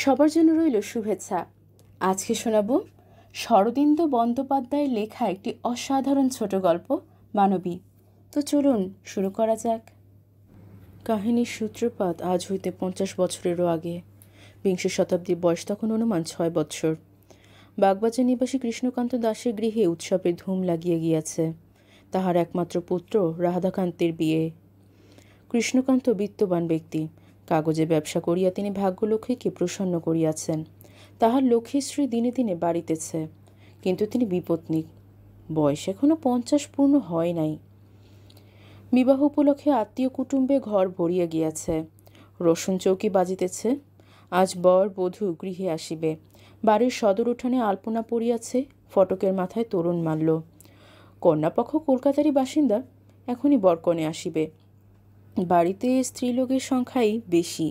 সবার জন্য রইল শুভেচ্ছা। আজকে শোনাব শরদিন্দু বন্দ্যোপাধ্যায়ের লেখা একটি অসাধারণ ছোট গল্প মানবী। তো চলুন শুরু করা যাক। কাহিনীর সূত্রপাত আজ হইতে 50 বছরেরও আগে। বিংশ শতাব্দীর বয়স তখন অনুমান 6 বৎসর। বাগবাজার নিবাসী কৃষ্ণকান্ত দাসের গৃহে উৎসবের ধুম লাগিয়ে গিয়াছে। তাহার একমাত্র পুত্র রাধাকান্তের বিয়ে। কৃষ্ণকান্ত বিত্তবান ব্যক্তি। কাগজে ব্যবসা করিয়া তিনি ভাগ্যলক্ষ্মীকে প্রসন্ন করিয়াছেন। তাহার লক্ষ্মীশ্রী দিনে দিনে বাড়িতেছে, কিন্তু তিনি বিপত্নিক। বয়স এখনো 50 পূর্ণ হয় নাই। বিবাহ উপলক্ষে আত্মীয় কুটুম্বে ঘর ভরিয়া গিয়াছে। রসুন চৌকি বাজিতেছে। আজ বর বধূ গৃহে আসিবে। বাড়ির সদর উঠানে আলপনা পড়িয়াছে, ফটকের মাথায় তোরণ মারল। কন্যাপক্ষ কলকাতারই বাসিন্দা, এখনই বরকনে আসিবে। বাড়িতে স্ত্রীলোকের সংখ্যাই বেশি,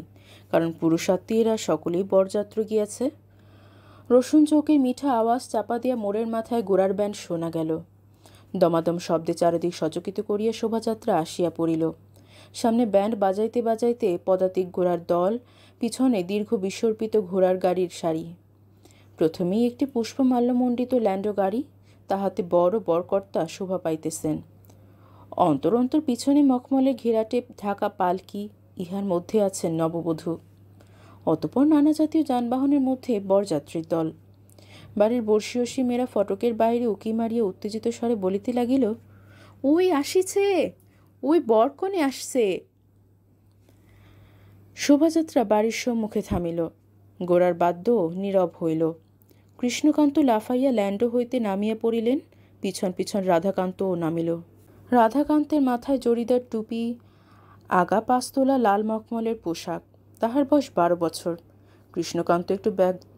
কারণ পুরুষাত্মীয়রা সকলেই বরযাত্র গিয়াছে। রসুন চৌকির মিঠা আওয়াজ চাপা দিয়া মোড়ের মাথায় গোড়ার ব্যান্ড শোনা গেল। দমাদম শব্দে চারিদিক সচকিত করিয়া শোভাযাত্রা আসিয়া পড়িল। সামনে ব্যান্ড বাজাইতে বাজাইতে পদাতিক ঘোড়ার দল, পিছনে দীর্ঘ বিসর্পিত ঘোড়ার গাড়ির সারি। প্রথমেই একটি পুষ্পমাল্যমণ্ডিত ল্যান্ডো গাড়ি, তাহাতে বড় বরকর্তা শোভা পাইতেছেন। অন্তর অন্তর পিছনে মখমলে ঘেরাটে ঢাকা পালকি, ইহার মধ্যে আছেন নববধূ। অতপর নানা জাতীয় যানবাহনের মধ্যে বরযাত্রীর দল। বাড়ির বর্ষীয়সী মেয়েরা ফটকের বাইরে উকি মারিয়া উত্তেজিত স্বরে বলিতে লাগিল, ওই আসিছে, ওই বরকনে আসছে। শোভাযাত্রা বাড়ির সম্মুখে থামিল। গোড়ার বাদ্য নীরব হইল। কৃষ্ণকান্ত লাফাইয়া ল্যান্ডো হইতে নামিয়া পড়িলেন। পিছন পিছন রাধাকান্তও নামিল। রাধাকান্তের মাথায় জরিদার টুপি, আগা পাঁচতোলা লাল মখমলের পোশাক। তাহার বয়স 12 বছর। কৃষ্ণকান্ত একটু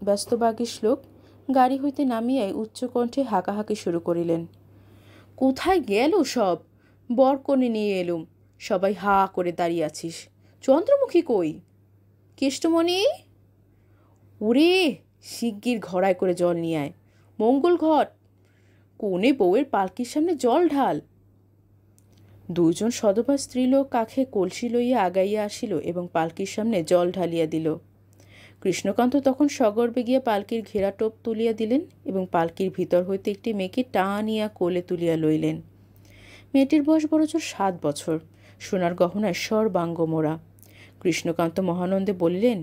ব্যস্তবাগীশ লোক। গাড়ি হইতে নামিয়াই উচ্চকণ্ঠে হাঁকাহাঁকি শুরু করিলেন। কোথায় গেল সব? বরকনে নিয়ে এলুম, সবাই হা করে দাঁড়িয়ে আছিস। চন্দ্রমুখী কই? কেষ্টমণি, ওরে শিগগির ঘড়ায় করে জল নিয়ে আয়। মঙ্গল ঘট, কোণে বউয়ের পালকির সামনে জল ঢাল। দুজন সধবা স্ত্রীলোক কাখে কলসি লইয়া আগাইয়া আসিল এবং পালকির সামনে জল ঢালিয়া দিল। কৃষ্ণকান্ত তখন সগর্বে গিয়া পালকির ঘেরা টোপ তুলিয়া দিলেন এবং পালকির ভিতর হইতে একটি মেয়েকে টানিয়া কোলে তুলিয়া লইলেন। মেয়েটির বয়স বড়জোর 7 বছর, সোনার গহনায় সর্বাঙ্গ মোড়া। কৃষ্ণকান্ত মহানন্দে বলিলেন,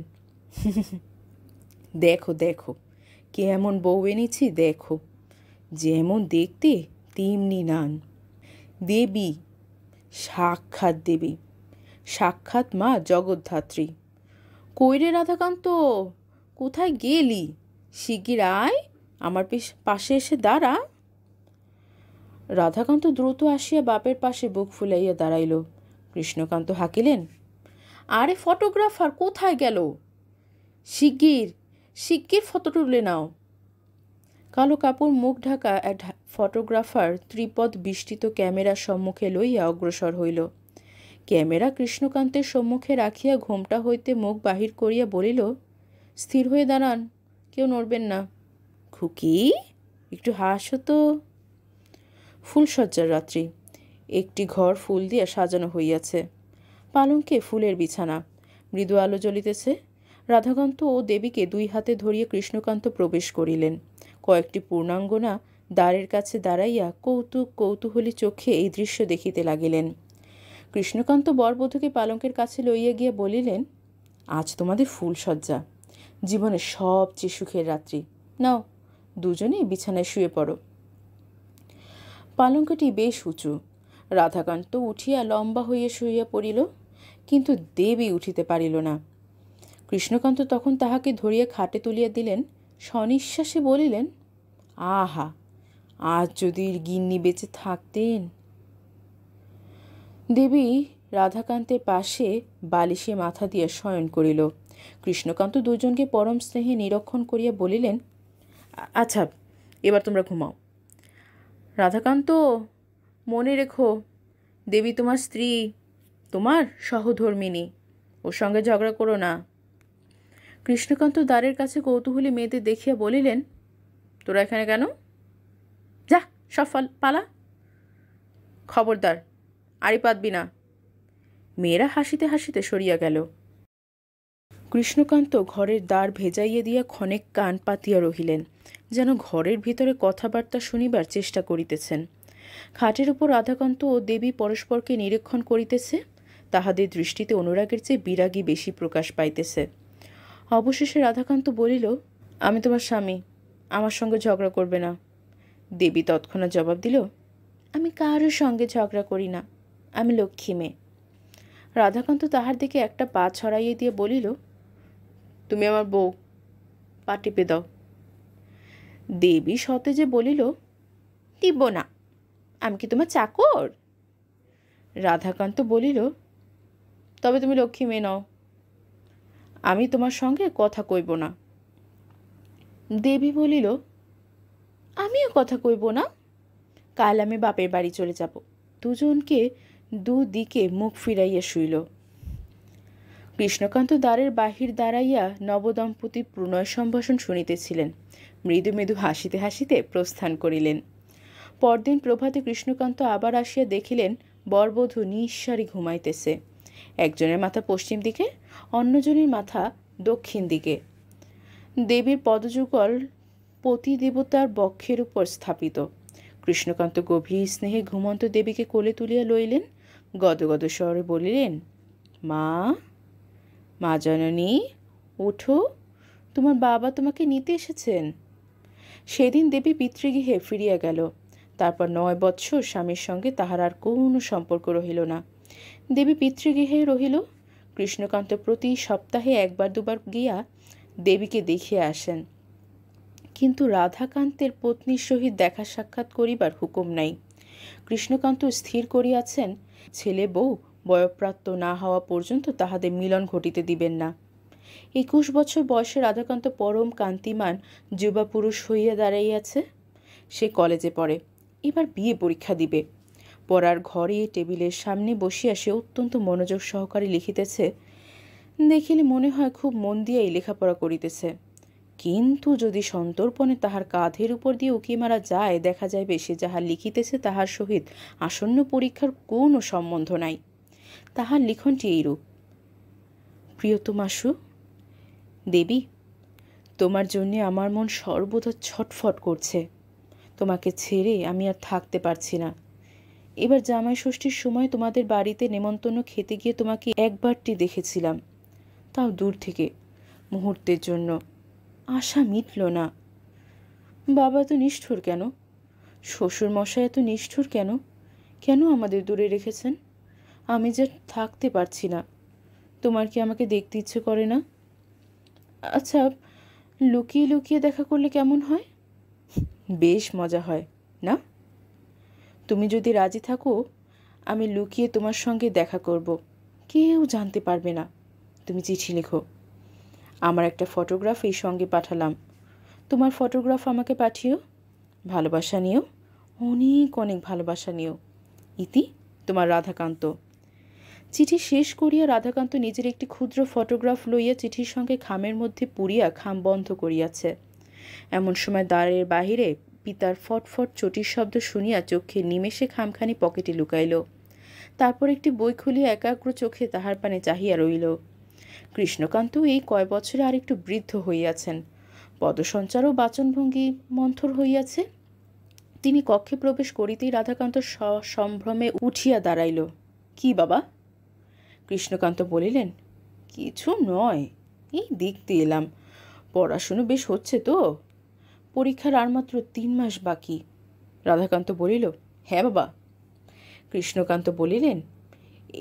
দেখো দেখো, কেমন বউ এনেছি দেখো, যেমন দেখতে তেমনি নান। দেবী, সাক্ষাৎ দেবী, সাক্ষাৎ মা জগদ্ধাত্রী। কইরে রাধাকান্ত, কোথায় গেলি? শিগগির আয়, আমার পাশে এসে দাঁড়া। রাধাকান্ত দ্রুত আসিয়া বাপের পাশে বুক ফুলাইয়া দাঁড়াইল। কৃষ্ণকান্ত হাঁকিলেন, আরে ফটোগ্রাফার কোথায় গেল? শিগগির শিগগির ফটো তুলে নাও। কালো কাপড় মুখ ঢাকা এক ফটোগ্রাফার ত্রিপদ বিষ্টিত ক্যামেরার সম্মুখে লইয়া অগ্রসর হইল। ক্যামেরা কৃষ্ণকান্তের সম্মুখে রাখিয়া ঘোমটা হইতে মুখ বাহির করিয়া বলিল, স্থির হয়ে দাঁড়ান, কেউ নড়বেন না। খুকি, একটু হাসো তো। ফুলসজ্জার রাত্রি। একটি ঘর ফুল দিয়া সাজানো হইয়াছে। পালঙ্কে ফুলের বিছানা, মৃদু আলো জ্বলিতেছে। রাধাকান্ত ও দেবীকে 2 হাতে ধরিয়া কৃষ্ণকান্ত প্রবেশ করিলেন। কয়েকটি পূর্ণাঙ্গনা দ্বারের কাছে দাঁড়াইয়া কৌতূহলী চোখে এই দৃশ্য দেখিতে লাগিলেন। কৃষ্ণকান্ত বরবধূকে পালঙ্কের কাছে লইয়া গিয়া বলিলেন, আজ তোমাদের ফুলসজ্জা, জীবনের সবচেয়ে সুখের রাত্রি। নাও, দুজনেই বিছানায় শুয়ে পড়ো। পালঙ্কটি বেশ উঁচু। রাধাকান্ত উঠিয়া লম্বা হইয়া শুইয়া পড়িল, কিন্তু দেবী উঠিতে পারিল না। কৃষ্ণকান্ত তখন তাহাকে ধরিয়া খাটে তুলিয়া দিলেন। সনিশ্বাসে বলিলেন, আহা, আজ যদি গিন্নি বেঁচে থাকতেন। দেবী রাধাকান্তের পাশে বালিশে মাথা দিয়া শয়ন করিল। কৃষ্ণকান্ত দুজনকে পরম স্নেহে নিরীক্ষণ করিয়া বলিলেন, আচ্ছা, এবার তোমরা ঘুমাও। রাধাকান্ত, মনে রেখো, দেবী তোমার স্ত্রী, তোমার সহধর্মিনী, ওর সঙ্গে ঝগড়া করো না। কৃষ্ণকান্ত দ্বারের কাছে কৌতূহলী মেয়েদের দেখিয়া বলিলেন, তোরা এখানে কেন? যা, সব পালা, খবরদার আড়ি পাতবি না। মেয়েরা হাসিতে হাসিতে সরিয়া গেল। কৃষ্ণকান্ত ঘরের দ্বার ভেজাইয়া দিয়া ক্ষণেক কান পাতিয়া রহিলেন, যেন ঘরের ভিতরে কথাবার্তা শুনিবার চেষ্টা করিতেছেন। খাটের উপর রাধাকান্ত ও দেবী পরস্পরকে নিরীক্ষণ করিতেছে। তাহাদের দৃষ্টিতে অনুরাগের চেয়ে বিরাগী বেশি প্রকাশ পাইতেছে। অবশেষে রাধাকান্ত বলিল, আমি তোমার স্বামী, আমার সঙ্গে ঝগড়া করবে না। দেবী তৎক্ষণাৎ জবাব দিল, আমি কারোর সঙ্গে ঝগড়া করি না, আমি লক্ষ্মী মেয়ে। রাধাকান্ত তাহার দিকে একটা পা ছড়াইয়ে দিয়ে বলিল, তুমি আমার বউ, পা টিপে দাও। দেবী সতেজে বলিল, দিব না, আমি কি তোমার চাকর? রাধাকান্ত বলিল, তবে তুমি লক্ষ্মী মেয়ে নও, আমি তোমার সঙ্গে কথা কইব না। দেবী বলিল, আমিও কথা কইব না, কাল আমি বাপের বাড়ি চলে যাব। দুজনকে দুদিকে মুখ ফিরাইয়া শুইল। কৃষ্ণকান্ত দ্বারের বাহির দাঁড়াইয়া নবদম্পতির প্রণয় সম্ভাষণ শুনিতেছিলেন। মৃদু মৃদু হাসিতে হাসিতে প্রস্থান করিলেন। পরদিন প্রভাতে কৃষ্ণকান্ত আবার আসিয়া দেখিলেন বরবধূ নিঃসারী ঘুমাইতেছে। একজনের মাথা পশ্চিম দিকে, অন্যজনের মাথা দক্ষিণ দিকে। দেবীর পদযুগল পতি দেবতার বক্ষের উপর স্থাপিত। কৃষ্ণকান্ত গভীর স্নেহে ঘুমন্ত দেবীকে কোলে তুলিয়া লইলেন। গদগদ স্বরে বলিলেন, মা, মা জননী, ওঠো, তোমার বাবা তোমাকে নিতে এসেছেন। সেদিন দেবী পিতৃগৃহে ফিরিয়া গেল। তারপর 9 বৎসর স্বামীর সঙ্গে তাহার আর কোনো সম্পর্ক রহিল না। দেবী পিতৃগৃহে রহিল। কৃষ্ণকান্ত প্রতি সপ্তাহে একবার দুবার গিয়া দেবীকে দেখিয়া আসেন, কিন্তু রাধাকান্তের পত্নীর সহিত দেখা সাক্ষাৎ করিবার হুকুম নাই। কৃষ্ণকান্ত স্থির করিয়াছেন, ছেলে বউ বয়ঃপ্রাপ্ত না হওয়া পর্যন্ত তাহাদের মিলন ঘটিতে দিবেন না। 21 বছর বয়সে রাধাকান্ত পরম কান্তিমান যুবা পুরুষ হইয়া দাঁড়াইয়াছে। সে কলেজে পড়ে, এবার বিয়ে পরীক্ষা দিবে। পড়ার ঘরে টেবিলের সামনে বসিয়া সে অত্যন্ত মনোযোগ সহকারে লিখিতেছে। দেখিলে মনে হয় খুব মন দিয়াই লেখাপড়া করিতেছে, কিন্তু যদি সন্তর্পণে তাহার কাঁধের উপর দিয়ে উকি মারা যায়, দেখা যাইবে সে যাহা লিখিতেছে তাহার সহিত আসন্ন পরীক্ষার কোনো সম্বন্ধ নাই। তাহার লিখনটি এইরূপ, প্রিয়তমাশু, দেবী, তোমার জন্যে আমার মন সর্বদা ছটফট করছে। তোমাকে ছেড়ে আমি আর থাকতে পারছি না। এবার জামাই ষষ্ঠীর সময় তোমাদের বাড়িতে নেমন্তন্ন খেতে গিয়ে তোমাকে একবারটি দেখেছিলাম, তাও দূর থেকে, মুহূর্তের জন্য। আশা মিটল না। বাবা এত নিষ্ঠুর কেন? শ্বশুর মশাই এত নিষ্ঠুর কেন? কেন আমাদের দূরে রেখেছেন? আমি যে থাকতে পারছি না। তোমার কি আমাকে দেখতে ইচ্ছে করে না? আচ্ছা, লুকিয়ে লুকিয়ে দেখা করলে কেমন হয়? বেশ মজা হয় না? তুমি যদি রাজি থাকো, আমি লুকিয়ে তোমার সঙ্গে দেখা করব, কেউ জানতে পারবে না। তুমি চিঠি লেখো। আমার একটা ফটোগ্রাফ এই সঙ্গে পাঠালাম, তোমার ফটোগ্রাফ আমাকে পাঠিও। ভালোবাসা নিও, অনেক অনেক ভালোবাসা নিও। ইতি, তোমার রাধাকান্ত। চিঠি শেষ করিয়া রাধাকান্ত নিজের একটি ক্ষুদ্র ফটোগ্রাফ লইয়া চিঠির সঙ্গে খামের মধ্যে পুরিয়া খাম বন্ধ করিয়াছে। এমন সময় দ্বারের বাহিরে পিতার ফটফট চটির শব্দ শুনিয়া চোখে নিমেষে খামখানি পকেটে লুকাইল। তারপর একটি বই খুলিয়া একাগ্র চোখে তাহার পানে চাহিয়া রইল। কৃষ্ণকান্ত এই কয় বছরে আর একটু বৃদ্ধ হইয়াছেন। পদসঞ্চার ও বাচনভঙ্গি মন্থর হইয়াছে। তিনি কক্ষে প্রবেশ করিতেই রাধাকান্ত সম্ভ্রমে উঠিয়া দাঁড়াইল। কি বাবা? কৃষ্ণকান্ত বলিলেন, কিছু নয়, এই দেখতে এলাম। পড়াশুনো বেশ হচ্ছে তো? পরীক্ষার আর মাত্র 3 মাস বাকি। রাধাকান্ত বলিল, হ্যাঁ বাবা। কৃষ্ণকান্ত বলিলেন,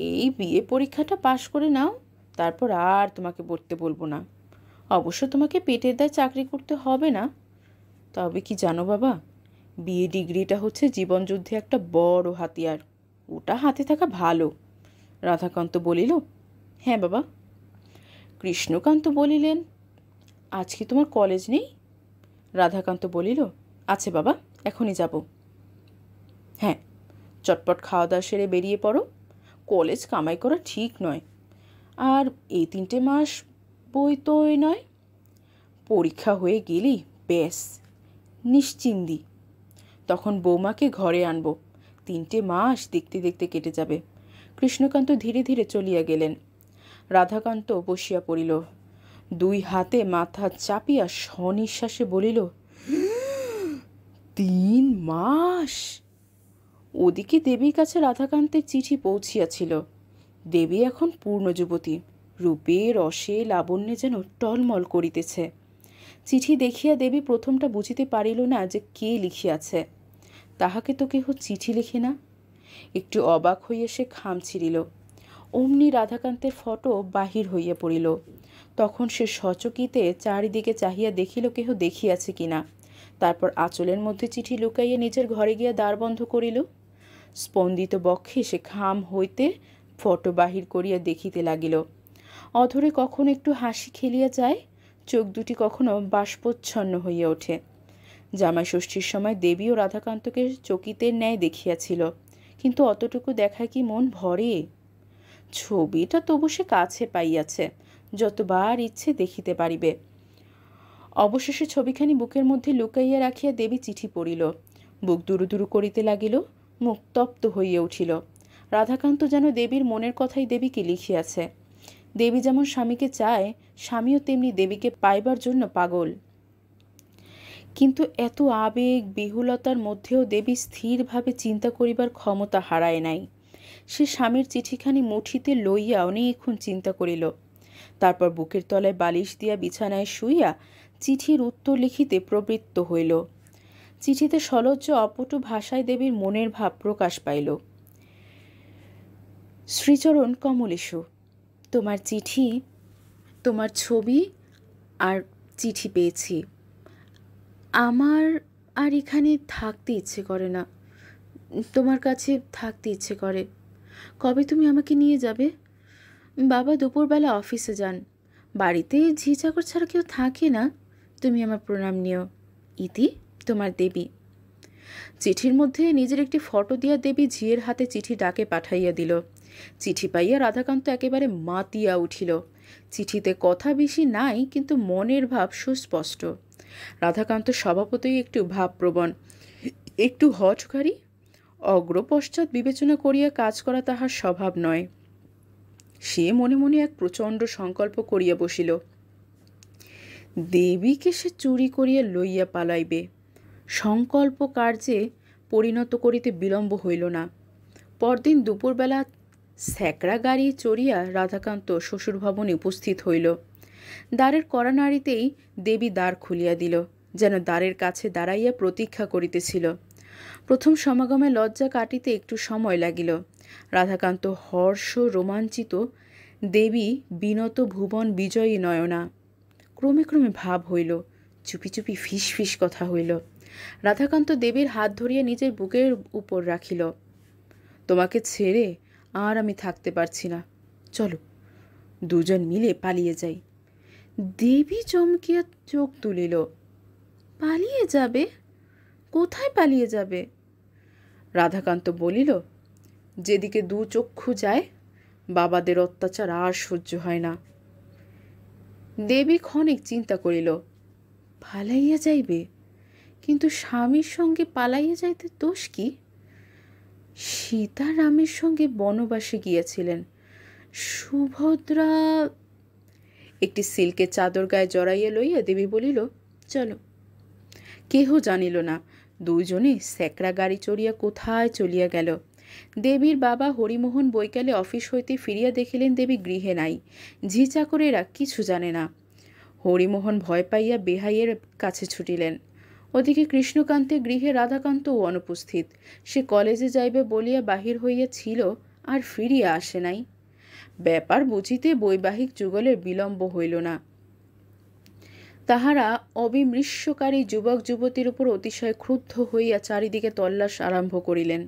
এই বিয়ে পরীক্ষাটা পাশ করে নাও, তারপর আর তোমাকে পড়তে বলবো না। অবশ্য তোমাকে পেটের দায় চাকরি করতে হবে না। তবে কি জানো বাবা, বিএ ডিগ্রিটা হচ্ছে জীবনযুদ্ধে একটা বড় হাতিয়ার, ওটা হাতে থাকা ভালো। রাধাকান্ত বলিল, হ্যাঁ বাবা। কৃষ্ণকান্ত বলিলেন, আজ কি তোমার কলেজ নেই? রাধাকান্ত বলিল, আছে বাবা, এখনই যাব। হ্যাঁ, চটপট খাওয়া দাওয়া সেরে বেরিয়ে পড়ো। কলেজ কামাই করা ঠিক নয়, আর এই 3টে মাস বই তো নয়। পরীক্ষা হয়ে গেলেই ব্যাস নিশ্চিন্দি। তখন বৌমাকে ঘরে আনবো। 3টে মাস দেখতে দেখতে কেটে যাবে। কৃষ্ণকান্ত ধীরে ধীরে চলিয়া গেলেন। রাধাকান্ত বসিয়া পড়িল। দুই হাতে মাথা চাপিয়া সনিঃশ্বাসে বলিল, 3 মাস। ওদিকে দেবীর কাছে রাধাকান্তের চিঠি পৌঁছিয়াছিল। দেবী এখন পূর্ণ যুবতী, রূপে রসে লাবণ্যে যেন টলমল করিতেছে। চিঠি দেখিয়া দেবী প্রথমটা বুঝিতে পারিল না যে কে লিখিয়াছে। তাহাকে তো কেহ চিঠি লিখে না। একটু অবাক হইয়া সে খাম ছিঁড়িল। অমনি রাধাকান্তের ফটো বাহির হইয়া পড়িল। তখন সে সচকিতে চারিদিকে চাহিয়া দেখিল কেহ দেখিয়াছে কিনা। তারপর আঁচলের মধ্যে চিঠি লুকাইয়া নিজের ঘরে গিয়া দ্বার বন্ধ করিল। স্পন্দিত বক্ষে সে খাম হইতে ফটো বাহির করিয়া দেখিতে লাগিল। অধরে কখনো একটু হাসি খেলিয়া যায়, চোখ দুটি কখনো বাষ্পচ্ছন্ন হইয়া ওঠে। জামাই ষষ্ঠীর সময় দেবী ও রাধাকান্তকে চকিতের ন্যায় দেখিয়াছিল, কিন্তু অতটুকু দেখায় কি মন ভরে? ছবিটা তবু সে কাছে পাইয়াছে, যতবার ইচ্ছে দেখিতে পারিবে। অবশেষে ছবিখানি বুকের মধ্যে লুকাইয়া রাখিয়া দেবী চিঠি পড়িল। বুক দুরু দুরু করিতে লাগিল, মুখ তপ্ত হইয়া উঠিল। রাধাকান্ত যেন দেবীর মনের কথাই দেবীকে লিখিয়াছে। দেবী যেমন স্বামীকে চায়, স্বামীও তেমনি দেবীকে পাইবার জন্য পাগল। কিন্তু এত আবেগ বিহুলতার মধ্যেও দেবী স্থিরভাবে চিন্তা করিবার ক্ষমতা হারায় নাই। সে স্বামীর চিঠিখানি মুঠিতে লইয়া অনেকক্ষণ চিন্তা করিল। তারপর বুকের তলায় বালিশ দিয়া বিছানায় শুইয়া চিঠির উত্তর লিখিতে প্রবৃত্ত হইল। চিঠিতে সলজ্জ অপটু ভাষায় দেবীর মনের ভাব প্রকাশ পাইল। শ্রীচরণ কমলেশু, তোমার চিঠি, তোমার ছবি আর চিঠি পেয়েছি। আমার আর এখানে থাকতে ইচ্ছে করে না, তোমার কাছে থাকতে ইচ্ছে করে। কবে তুমি আমাকে নিয়ে যাবে? বাবা দুপুরবেলা অফিসে যান, বাড়িতে ঝি চাকর ছাড়া কেউ থাকে না। তুমি আমার প্রণাম নিও। ইতি, তোমার দেবী। চিঠির মধ্যে নিজের একটি ফটো দিয়া দেবী ঝিয়ের হাতে চিঠি ডাকে পাঠাইয়া দিল। চিঠি পাইয়া রাধাকান্ত একেবারে মাতিয়া উঠিল। চিঠিতে কথা বেশি নাই, কিন্তু মনের ভাব সুস্পষ্ট। রাধাকান্ত স্বভাবতই একটু ভাবপ্রবণ, একটু হঠকারী। অগ্রপশ্চাৎ বিবেচনা করিয়া কাজ করা তাহার স্বভাব নয়। সে মনে মনে এক প্রচণ্ড সংকল্প করিয়া বসিল। দেবীকে সে চুরি করিয়া লইয়া পালাইবে। সংকল্প কার্যে পরিণত করিতে বিলম্ব হইল না। পরদিন দুপুরবেলা স্যাকরা গাড়ি চড়িয়া রাধাকান্ত শ্বশুরভবনে উপস্থিত হইল। দ্বারের কড়া নাড়িতেই দেবী দ্বার খুলিয়া দিল, যেন দ্বারের কাছে দাঁড়াইয়া প্রতীক্ষা করিতেছিল। প্রথম সমাগমে লজ্জা কাটিতে একটু সময় লাগিল। রাধাকান্ত হর্ষ রোমাঞ্চিত, দেবী বিনত ভুবন বিজয়ী নয়না। ক্রমে ক্রমে ভাব হইল, চুপি চুপি ফিস ফিস কথা হইল। রাধাকান্ত দেবীর হাত ধরিয়া নিজের বুকের উপর রাখিল। তোমাকে ছেড়ে আর আমি থাকতে পারছি না, চলো দুজন মিলে পালিয়ে যাই। দেবী চমকিয়া চোখ তুলিল। পালিয়ে যাবে? কোথায় পালিয়ে যাবে? রাধাকান্ত বলিল, যেদিকে দু চক্ষু যায়, বাবাদের অত্যাচার আর সহ্য হয় না। দেবী ক্ষণিক চিন্তা করিল। পালাইয়া যাইবে? কিন্তু স্বামীর সঙ্গে পালাইয়া যাইতে দোষ কি? সীতা রামের সঙ্গে বনবাসে গিয়াছিলেন। সুভদ্রা। একটি সিল্কের চাদর গায়ে জড়াইয়া লইয়া দেবী বলিল, চলো। কেহ জানিল না দুইজনে স্যাকরা গাড়ি চড়িয়া কোথায় চলিয়া গেল। দেবীর বাবা হরিমোহন বৈকালে অফিস হইতে ফিরিয়া দেখিলেন দেবী গৃহে নাই। ঝি চাকরেরা কিছু জানে না। হরিমোহন ভয় পাইয়া বেহাইয়ের কাছে ছুটিলেন। ওদিকে কৃষ্ণকান্তের গৃহে রাধাকান্তও অনুপস্থিত। সে কলেজে যাইবে বলিয়া বাহির হইয়াছিল, আর ফিরিয়া আসে নাই। ব্যাপার বুঝিতে বৈবাহিক যুগলের বিলম্ব হইল না। তাহারা অবিমৃষ্যকারী যুবক যুবতীর উপর অতিশয় ক্রুদ্ধ হইয়া চারিদিকে তল্লাশ আরম্ভ করিলেন।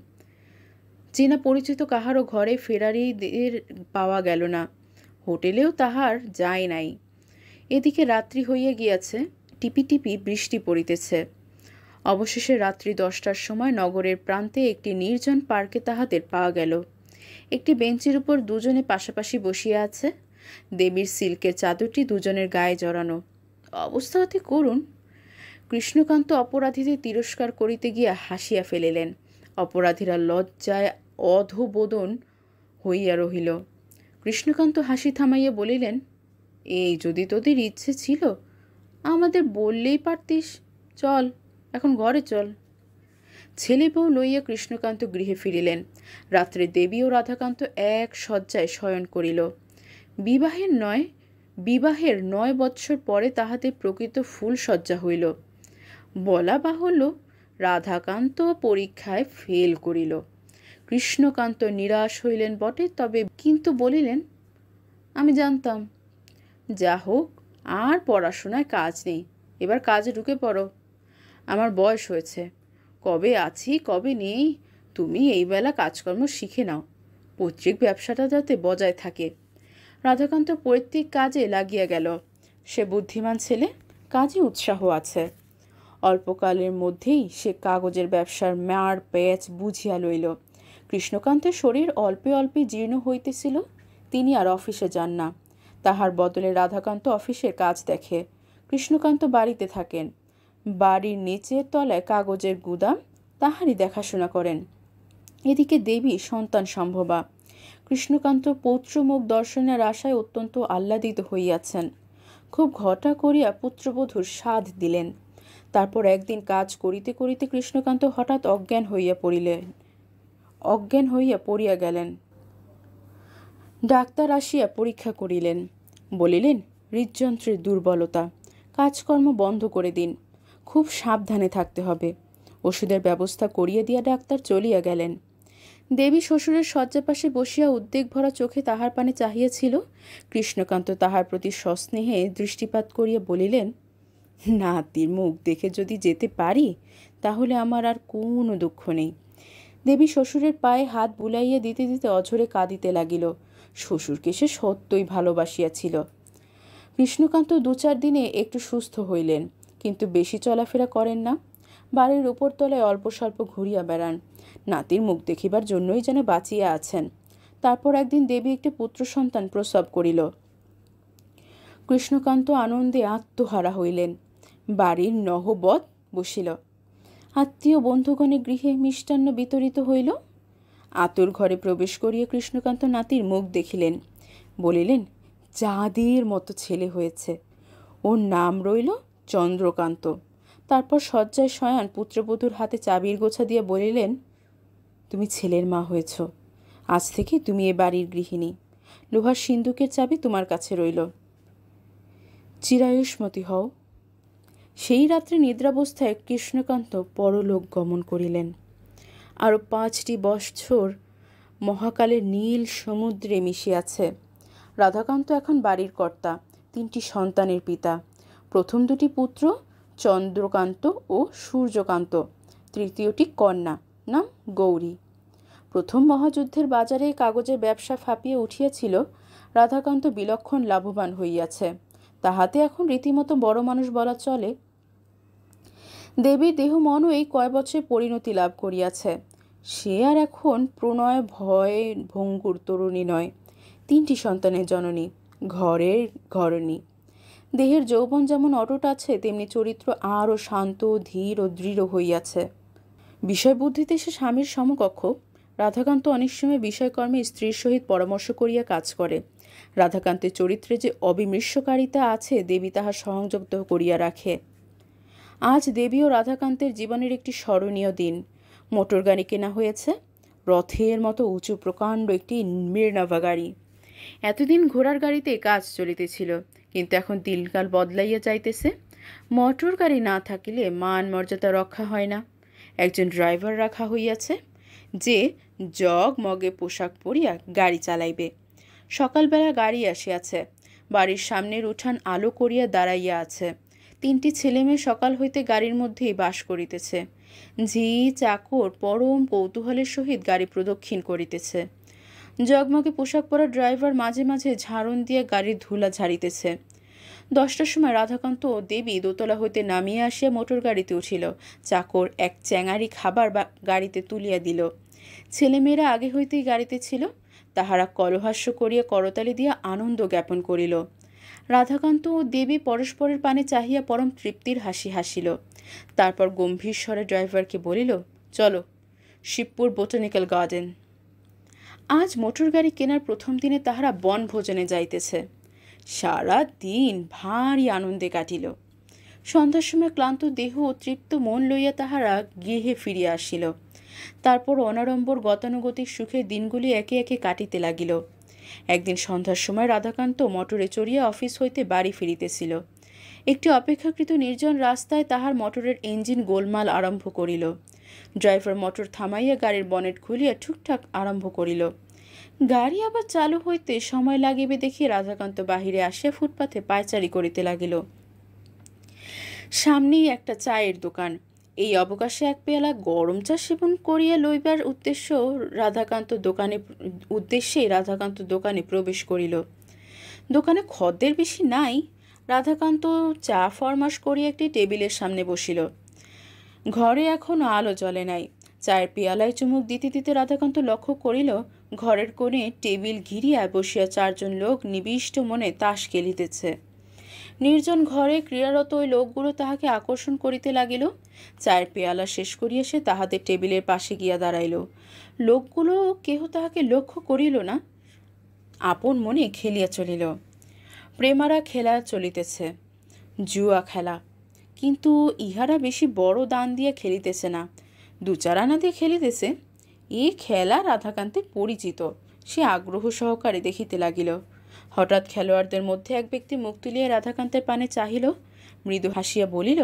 চেনা পরিচিত কাহারও ঘরে ফেরারিদের পাওয়া গেল না। হোটেলেও তাহার যায় নাই। এদিকে রাত্রি হইয়া গিয়াছে, টিপি টিপি বৃষ্টি পড়িতেছে। অবশেষে রাত্রি 10টার সময় নগরের প্রান্তে একটি নির্জন পার্কে তাহাদের পাওয়া গেল। একটি বেঞ্চের উপর দুজনে পাশাপাশি বসিয়া আছে। দেবীর সিল্কের চাদরটি দুজনের গায়ে জড়ানো। অবস্থা অতি করুণ। কৃষ্ণকান্ত অপরাধীদের তিরস্কার করিতে গিয়া হাসিয়া ফেলিলেন। অপরাধীরা লজ্জায় অধোবোদন হইয়া রহিল। কৃষ্ণকান্ত হাসি থামাইয়া বলিলেন, এই যদি তোদের ইচ্ছে ছিল আমাদের বললেই পারতিস। চল, এখন ঘরে চল। ছেলে বউ লইয়া কৃষ্ণকান্ত গৃহে ফিরিলেন। রাত্রে দেবী ও রাধাকান্ত এক শয্যায় শয়ন করিল। বিবাহের 9 বৎসর পরে তাহাদের প্রকৃত ফুল শয্যা হইল। বলা বাহুল্য, রাধাকান্ত পরীক্ষায় ফেল করিল। কৃষ্ণকান্ত নিরাশ হইলেন বটে, তবে কিন্তু বলিলেন, আমি জানতাম। যা হোক, আর পড়াশোনায় কাজ নেই, এবার কাজে ঢুকে পড়ো। আমার বয়স হয়েছে, কবে আছি কবে নেই, তুমি এই বেলা কাজকর্ম শিখে নাও, পৈতৃক ব্যবসাটা যাতে বজায় থাকে। রাধাকান্ত পৈতৃক কাজে লাগিয়া গেল। সে বুদ্ধিমান ছেলে, কাজে উৎসাহ আছে। অল্পকালের মধ্যেই সে কাগজের ব্যবসার মার প্যাচ বুঝিয়া লইল। কৃষ্ণকান্তের শরীর অল্পে অল্পে জীর্ণ হইতেছিল। তিনি আর অফিসে যান না। তাহার বদলে রাধাকান্ত অফিসের কাজ দেখে, কৃষ্ণকান্ত বাড়িতে থাকেন। বাড়ির নিচের তলায় কাগজের গুদাম, তাহারই দেখাশোনা করেন। এদিকে দেবী সন্তান সম্ভবা। কৃষ্ণকান্ত পৌত্রমুখ দর্শনের আশায় অত্যন্ত আহ্লাদিত হইয়াছেন। খুব ঘটা করিয়া পুত্রবধূর সাধ দিলেন। তারপর একদিন কাজ করিতে করিতে কৃষ্ণকান্ত হঠাৎ অজ্ঞান হইয়া পড়িয়া গেলেন। ডাক্তার আসিয়া পরীক্ষা করিলেন। বলিলেন, হৃদযন্ত্রের দুর্বলতা, কাজকর্ম বন্ধ করে দিন, খুব সাবধানে থাকতে হবে। ওষুধের ব্যবস্থা করিয়া দিয়া ডাক্তার চলিয়া গেলেন। দেবী শ্বশুরের শয্যাপাশে বসিয়া উদ্বেগ ভরা চোখে তাহার পানে চাহিয়াছিল। কৃষ্ণকান্ত তাহার প্রতি সস্নেহে দৃষ্টিপাত করিয়া বলিলেন, নাতির মুখ দেখে যদি যেতে পারি তাহলে আমার আর কোনো দুঃখ নেই। দেবী শ্বশুরের পায়ে হাত বুলাইয়া দিতে দিতে অঝরে কাঁদিতে লাগিল। শ্বশুরকে সে সত্যই ভালোবাসিয়াছিল। কৃষ্ণকান্ত 2-4 দিনে একটু সুস্থ হইলেন, কিন্তু বেশি চলাফেরা করেন না। বাড়ির উপরতলায় অল্প স্বল্প ঘুরিয়া বেড়ান। নাতির মুখ দেখিবার জন্যই যেন বাঁচিয়া আছেন। তারপর একদিন দেবী একটি পুত্র সন্তান প্রসব করিল। কৃষ্ণকান্ত আনন্দে আত্মহারা হইলেন। বাড়ির নহবত বসিল। আত্মীয় বন্ধুগণের গৃহে মিষ্টান্ন বিতরিত হইল। আতুর ঘরে প্রবেশ করিয়া কৃষ্ণকান্ত নাতির মুখ দেখিলেন। বলিলেন, চাঁদের মতো ছেলে হয়েছে। ওর নাম রইল চন্দ্রকান্ত। তারপর শয্যায় শয়ান পুত্রবধূর হাতে চাবির গোছা দিয়ে বলিলেন, তুমি ছেলের মা হয়েছ, আজ থেকে তুমি এ বাড়ির গৃহিণী। লোহার সিন্দুকের চাবি তোমার কাছে রইল, চিরায়ুষ্মতি হও। সেই রাত্রে নিদ্রাবস্থায় কৃষ্ণকান্ত পরলোক গমন করিলেন। আরও 5টি বৎসর মহাকালের নীল সমুদ্রে মিশিয়াছে। রাধাকান্ত এখন বাড়ির কর্তা, 3টি সন্তানের পিতা। প্রথম 2টি পুত্র চন্দ্রকান্ত ও সূর্যকান্ত, তৃতীয়টি কন্যা, নাম গৌরী। প্রথম মহাযুদ্ধের বাজারে কাগজের ব্যবসা ফাঁপিয়ে উঠিয়াছিল। রাধাকান্ত বিলক্ষণ লাভবান হইয়াছে। তাহাতে এখন রীতিমতো বড় মানুষ বলা চলে। দেবীর দেহ মনও এই কয় বছরে পরিণতি লাভ করিয়াছে। সে আর এখন প্রণয় ভয়ে ভঙ্গুর তরুণী নয়, 3টি সন্তানের জননী, ঘরের ঘরণী। দেহের যৌবন যেমন অটুট আছে, তেমনি চরিত্র আরও শান্ত, ধীর ও দৃঢ় হইয়াছে। বিষয়বুদ্ধিতে সে স্বামীর সমকক্ষ। রাধাকান্ত অনেক সময় বিষয়কর্মে স্ত্রীর সহিত পরামর্শ করিয়া কাজ করে। রাধাকান্তের চরিত্রে যে অবিমৃষ্যকারিতা আছে, দেবী তাহা সংযুক্ত করিয়া রাখে। আজ দেবী ও রাধাকান্তের জীবনের একটি স্মরণীয় দিন। মোটর গাড়ি কেনা হয়েছে, রথের মতো উঁচু প্রকাণ্ড একটি মির্নাভা গাড়ি। এতদিন ঘোড়ার গাড়িতে কাজ চলিতেছিল, কিন্তু এখন দিনকাল বদলাইয়া যাইতেছে। মোটর গাড়ি না থাকিলে মান মর্যাদা রক্ষা হয় না। একজন ড্রাইভার রাখা হইয়াছে, যে জগমগে পোশাক পরিয়া গাড়ি চালাইবে। সকালবেলা গাড়ি আসিয়াছে, বাড়ির সামনের উঠান আলো করিয়া দাঁড়াইয়া আছে। 3টি ছেলেমেয়ে সকাল হইতে গাড়ির মধ্যেই বাস করিতেছে। ঝি চাকর পরম কৌতূহলের সহিত গাড়ি প্রদক্ষিণ করিতেছে। জগমগে পোশাক পরা ড্রাইভার মাঝে মাঝে ঝাড়ন দিয়ে গাড়ির ধুলা ঝাড়িতেছে। 10টার সময় রাধাকান্ত ও দেবী দোতলা হইতে নামিয়া আসিয়া মোটর গাড়িতে উঠিল। চাকর এক চ্যাঙারি খাবার গাড়িতে তুলিয়া দিল। ছেলেমেয়েরা আগে হইতেই গাড়িতে ছিল। তাহারা কলহাস্য করিয়া করতালি দিয়া আনন্দ জ্ঞাপন করিল। রাধাকান্ত ও দেবী পরস্পরের পানে চাহিয়া পরম তৃপ্তির হাসি হাসিল। তারপর গম্ভীর স্বরে ড্রাইভারকে বলিল, চলো শিবপুর বোটানিক্যাল গার্ডেন। আজ মোটর গাড়ি কেনার প্রথম দিনে তাহারা বনভোজনে যাইতেছে। সারা দিন ভারী আনন্দে কাটিল। সন্ধ্যার সময় ক্লান্ত দেহ ও তৃপ্ত মন লইয়া তাহারা গৃহে ফিরিয়া আসিল। তারপর অনাড়ম্বর গতানুগতিক সুখের দিনগুলি একে একে কাটিতে লাগিল। একদিন সন্ধ্যার সময় রাধাকান্ত মোটরে চড়িয়া অফিস হইতে বাড়ি ফিরিতেছিল। একটি অপেক্ষাকৃত নির্জন রাস্তায় তাহার মোটরের ইঞ্জিন গোলমাল আরম্ভ করিল। ড্রাইভার মোটর থামাইয়া গাড়ির বনেট খুলিয়া ঠিকঠাক আরম্ভ করিল। গাড়ি আবার চালু হইতে সময় লাগিবে দেখিয়া রাধাকান্ত বাহিরে আসিয়া ফুটপাথে পায়চারি করিতে লাগিল। সামনেই একটা চায়ের দোকান। এই অবকাশে এক পেয়ালা গরম চা সেবন করিয়া লইবার উদ্দেশ্যেই রাধাকান্ত দোকানে প্রবেশ করিল। দোকানে খদ্দের বেশি নাই। রাধাকান্ত চা ফরমাশ করিয়া একটি টেবিলের সামনে বসিল। ঘরে এখনো আলো জ্বলে নাই। চায়ের পেয়ালায় চুমুক দিতে দিতে রাধাকান্ত লক্ষ্য করিল ঘরের কোণে টেবিল ঘিরিয়া বসিয়া 4 জন লোক নিবিষ্ট মনে তাস খেলিতেছে। নির্জন ঘরে ক্রীড়ারত ওই লোকগুলো তাহাকে আকর্ষণ করিতে লাগিল। চায়ের পেয়ালা শেষ করিয়া সে তাহাদের টেবিলের পাশে গিয়া দাঁড়াইল। লোকগুলো কেহ তাহাকে লক্ষ্য করিল না, আপন মনে খেলিয়া চলিল। প্রেমারা খেলা চলিতেছে, জুয়া খেলা। কিন্তু ইহারা বেশি বড় দান দিয়া খেলিতেছে না, 2-4 আনা দিয়ে খেলিতেছে। এই খেলা রাধাকান্তের পরিচিত। সে আগ্রহ সহকারে দেখিতে লাগিল। হঠাৎ খেলোয়াড়দের মধ্যে এক ব্যক্তি মুখ তুলিয়া রাধাকান্তের পানে চাহিল, মৃদু হাসিয়া বলিল,